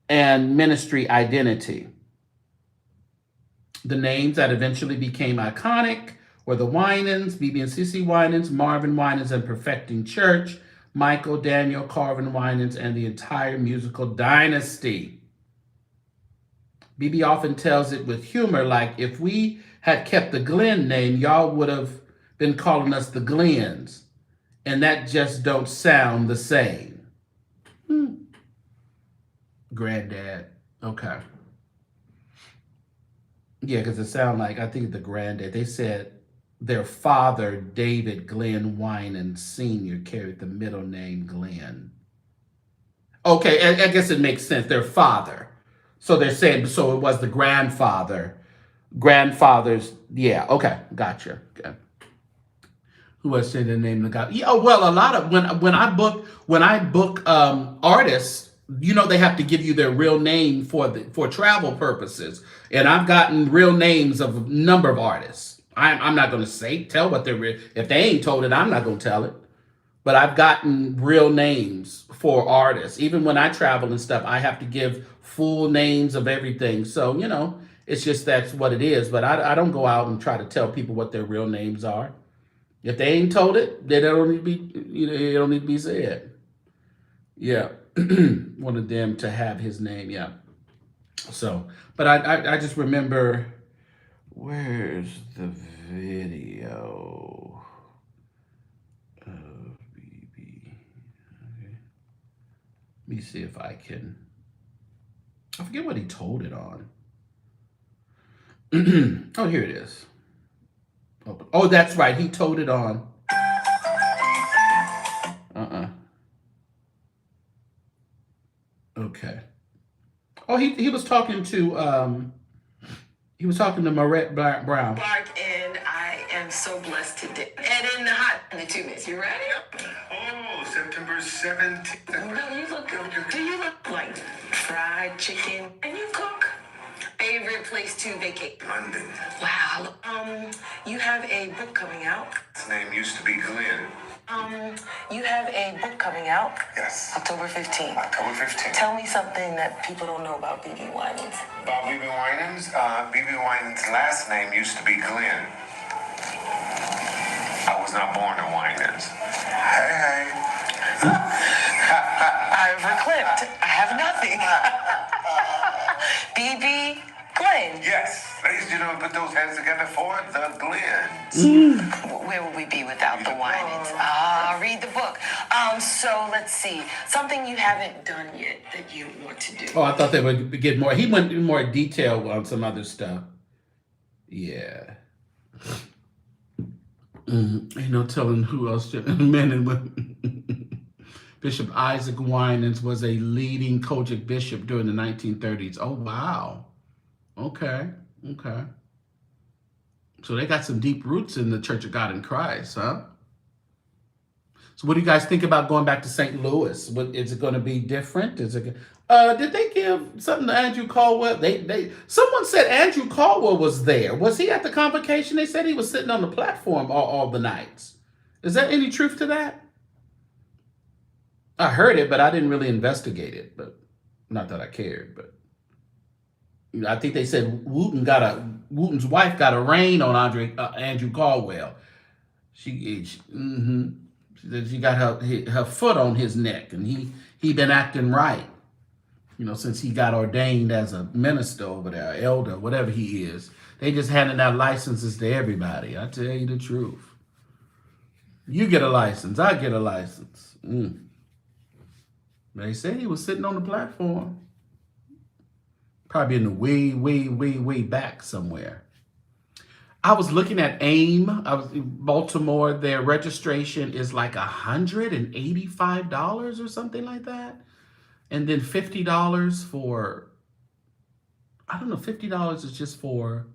Speaker 1: and ministry identity. The names that eventually became iconic were the Winans, BB and CC Winans, Marvin Winans and Perfecting Church, Michael, Daniel, Carvin Winans, and the entire musical dynasty. BB often tells it with humor, like, if we had kept the Glenn name, y'all would have been calling us the Glens, and that just don't sound the same. Granddad. Okay. Yeah, because it sounded like, I think the granddad, they said their father, David Glenn Winan Sr., carried the middle name Glenn. Okay, I guess it makes sense. Their father. So they're saying, so it was the grandfather's, yeah, okay, gotcha. Okay. Who was saying the name of the guy? Yeah, well, a lot of, when I book artists, you know, they have to give you their real name for travel purposes. And I've gotten real names of a number of artists. I'm not going to tell what they're real. If they ain't told it, I'm not going to tell it. But I've gotten real names for artists. Even when I travel and stuff, I have to give full names of everything. So, you know, it's just that's what it is. But I don't go out and try to tell people what their real names are. If they ain't told it, they don't need to be, you know, it don't need to be said. Yeah. Wanted them to have his name, yeah. So, but I just remember, where's the video of BB? Okay. Let me see if I can. I forget what he told it on. Oh, here it is. Oh, that's right. He told it on. Okay. Oh, he was talking to Marette Brown.
Speaker 5: And I am so blessed today. And in the hot in the 2 minutes, you ready?
Speaker 4: Oh, September 17th.
Speaker 5: No, you look good. Do you look like fried chicken? And you cook? Favorite place to vacate?
Speaker 4: London.
Speaker 5: Wow. You have a book coming out.
Speaker 4: His name used to be Glenn.
Speaker 5: You have a book coming out.
Speaker 4: Yes.
Speaker 5: October 15th.
Speaker 4: October 15th.
Speaker 5: Tell me something that people don't know about BB Winans.
Speaker 4: About BB Winans? BB Winans' last name used to be Glenn. I was not born in Winans. Hey.
Speaker 5: I've reclipped. I have nothing. BB Glenn.
Speaker 4: Yes. Ladies and gentlemen, put those hands together for the Glens.
Speaker 5: Where would we be without the Winans? Read the book. So let's see. Something you haven't done yet that you want to do.
Speaker 1: Oh, I thought they would get more. He went into more detail on some other stuff. Yeah. Ain't no telling who else. Men and women. Bishop Isaac Winans was a leading Kojic bishop during the 1930s. Oh, wow. Okay. So they got some deep roots in the Church of God in Christ, huh? So what do you guys think about going back to St. Louis? Is it going to be different? Did they give something to Andrew Caldwell? Someone said Andrew Caldwell was there. Was he at the convocation? They said he was sitting on the platform all the nights. Is there any truth to that? I heard it, but I didn't really investigate it. But not that I cared. But I think they said Wooten's wife got a rein on Andrew Caldwell. She said she got her foot on his neck, and he been acting right, you know, since he got ordained as a minister over there, elder, whatever he is. They just handing out licenses to everybody. I tell you the truth. You get a license, I get a license. They said he was sitting on the platform. Probably in the way back somewhere. I was looking at AIM. I was in Baltimore. Their registration is like $185 or something like that. And then $50 for I don't know, $50 is just for,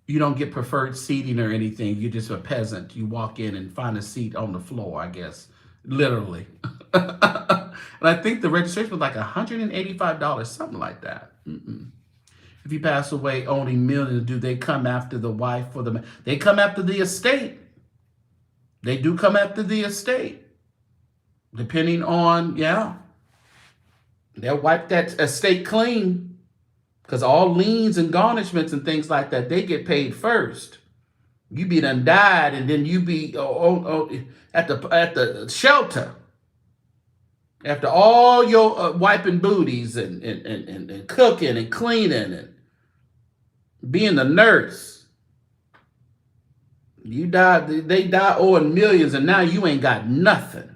Speaker 1: you don't get preferred seating or anything. You're just a peasant. You walk in and find a seat on the floor, I guess, literally. And I think the registration was like $185, something like that. If you pass away owning millions, do they come after the wife or the man? They come after the estate. They do come after the estate. Depending on, yeah. They'll wipe that estate clean. Because all liens and garnishments and things like that, they get paid first. You be done died, and then you be at the shelter. After all your wiping booties and cooking and cleaning and being the nurse, you die. They die owing millions, and now you ain't got nothing.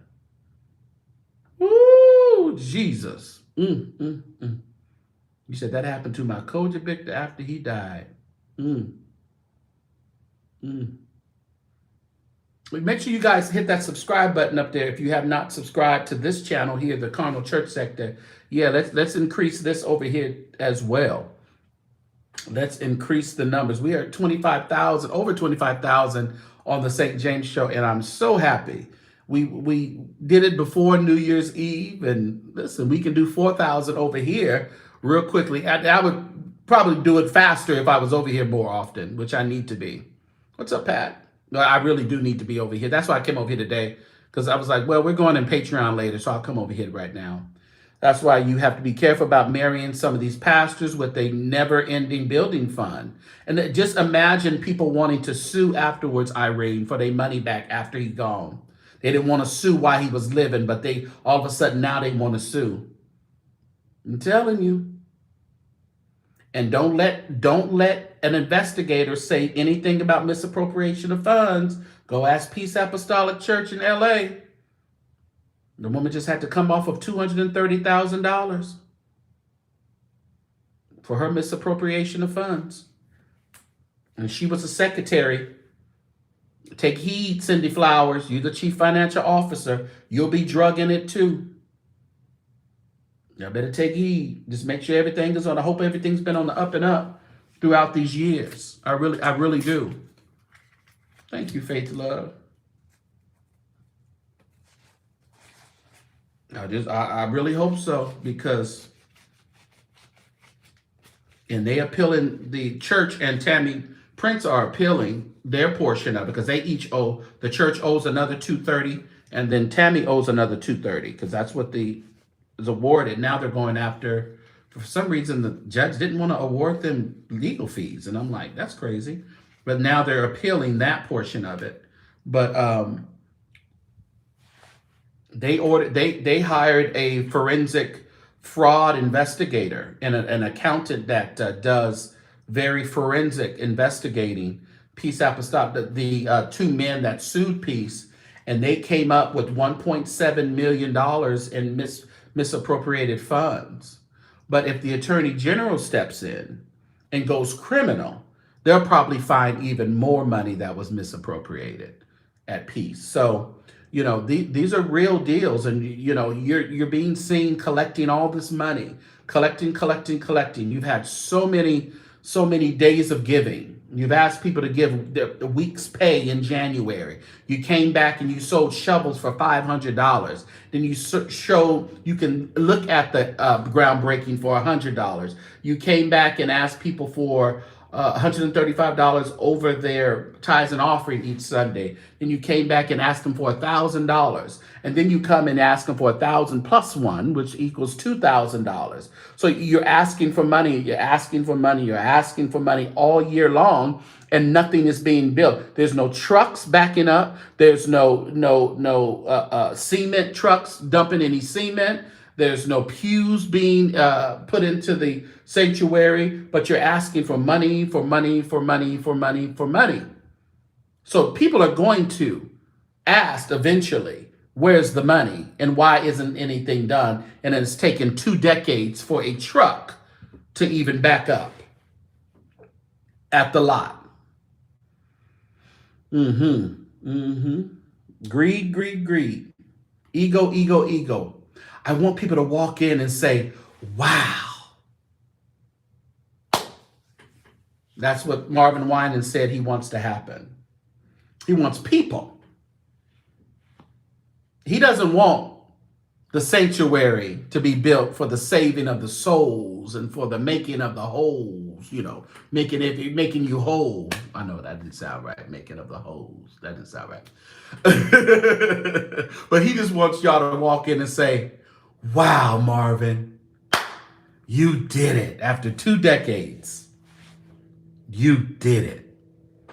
Speaker 1: Woo, Jesus. You said that happened to my Koja Victor after he died. Make sure you guys hit that subscribe button up there if you have not subscribed to this channel here, the Carnal Church Sector. Yeah, let's increase this over here as well. Let's increase the numbers. We are at 25,000, over 25,000 on the St. James Show, and I'm so happy. We did it before New Year's Eve, and listen, we can do 4,000 over here real quickly. I would probably do it faster if I was over here more often, which I need to be. What's up, Pat? No, I really do need to be over here. That's why I came over here today, because I was like, well, we're going in Patreon later, so I'll come over here right now. That's why you have to be careful about marrying some of these pastors with a never-ending building fund. And just imagine people wanting to sue afterwards, Irene, for their money back after he's gone. They didn't want to sue while he was living, but they all of a sudden now they want to sue. I'm telling you. And don't let an investigator say anything about misappropriation of funds. Go ask Peace Apostolic Church in LA. The woman just had to come off of $230,000 for her misappropriation of funds. And she was a secretary. Take heed, Cindy Flowers. You're the chief financial officer. You'll be drugging it too. Y'all better take heed. Just make sure everything is on. I hope everything's been on the up and up throughout these years. I really do. Thank you, Faith Love. I really hope so, because and they appealing, the church and Tammy Prince are appealing their portion of it, because they each owe, the church owes another $230, and then Tammy owes another $230, because that's what is awarded. Now they're going after, for some reason the judge didn't want to award them legal fees, and I'm like, that's crazy. But now they're appealing that portion of it. But they hired a forensic fraud investigator and an accountant that does very forensic investigating. Peace Apostolic, the two men that sued Peace, and they came up with $1.7 million in misappropriated funds. But if the Attorney General steps in and goes criminal, they'll probably find even more money that was misappropriated at Peace. So, you know, these are real deals, and you know, you're being seen collecting all this money, collecting. You've had so many days of giving. You've asked people to give the week's pay in January. You came back and you sold shovels for $500. Then you can look at the groundbreaking for $100. You came back and asked people for $135 over their tithes and offering each Sunday. Then you came back and asked them for $1,000. And then you come and ask them for 1,000 plus one, which equals $2,000. So you're asking for money, you're asking for money all year long, and nothing is being built. There's no trucks backing up. There's no cement trucks dumping any cement. There's no pews being put into the sanctuary, but you're asking for money. So people are going to ask eventually, where's the money and why isn't anything done? And it's taken 2 decades for a truck to even back up at the lot. Greed. Ego. I want people to walk in and say, wow, That's what Marvin Winans said he wants to happen. He wants people. He doesn't want the sanctuary to be built for the saving of the souls and for the making of the holes, making you whole. I know that didn't sound right, making of the holes. That didn't sound right. But he just wants y'all to walk in and say, wow, Marvin, you did it. After 2 decades, you did it.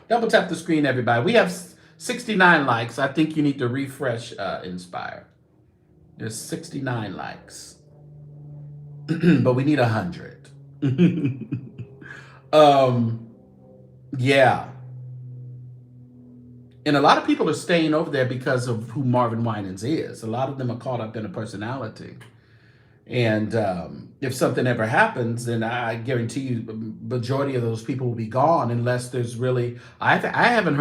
Speaker 1: Double tap the screen, everybody. We have 69 likes. I think you need to refresh Inspire. There's 69 likes. But we need 100. Yeah. And a lot of people are staying over there because of who Marvin Winans is. A lot of them are caught up in a personality. And if something ever happens, then I guarantee you the majority of those people will be gone unless there's really, I haven't heard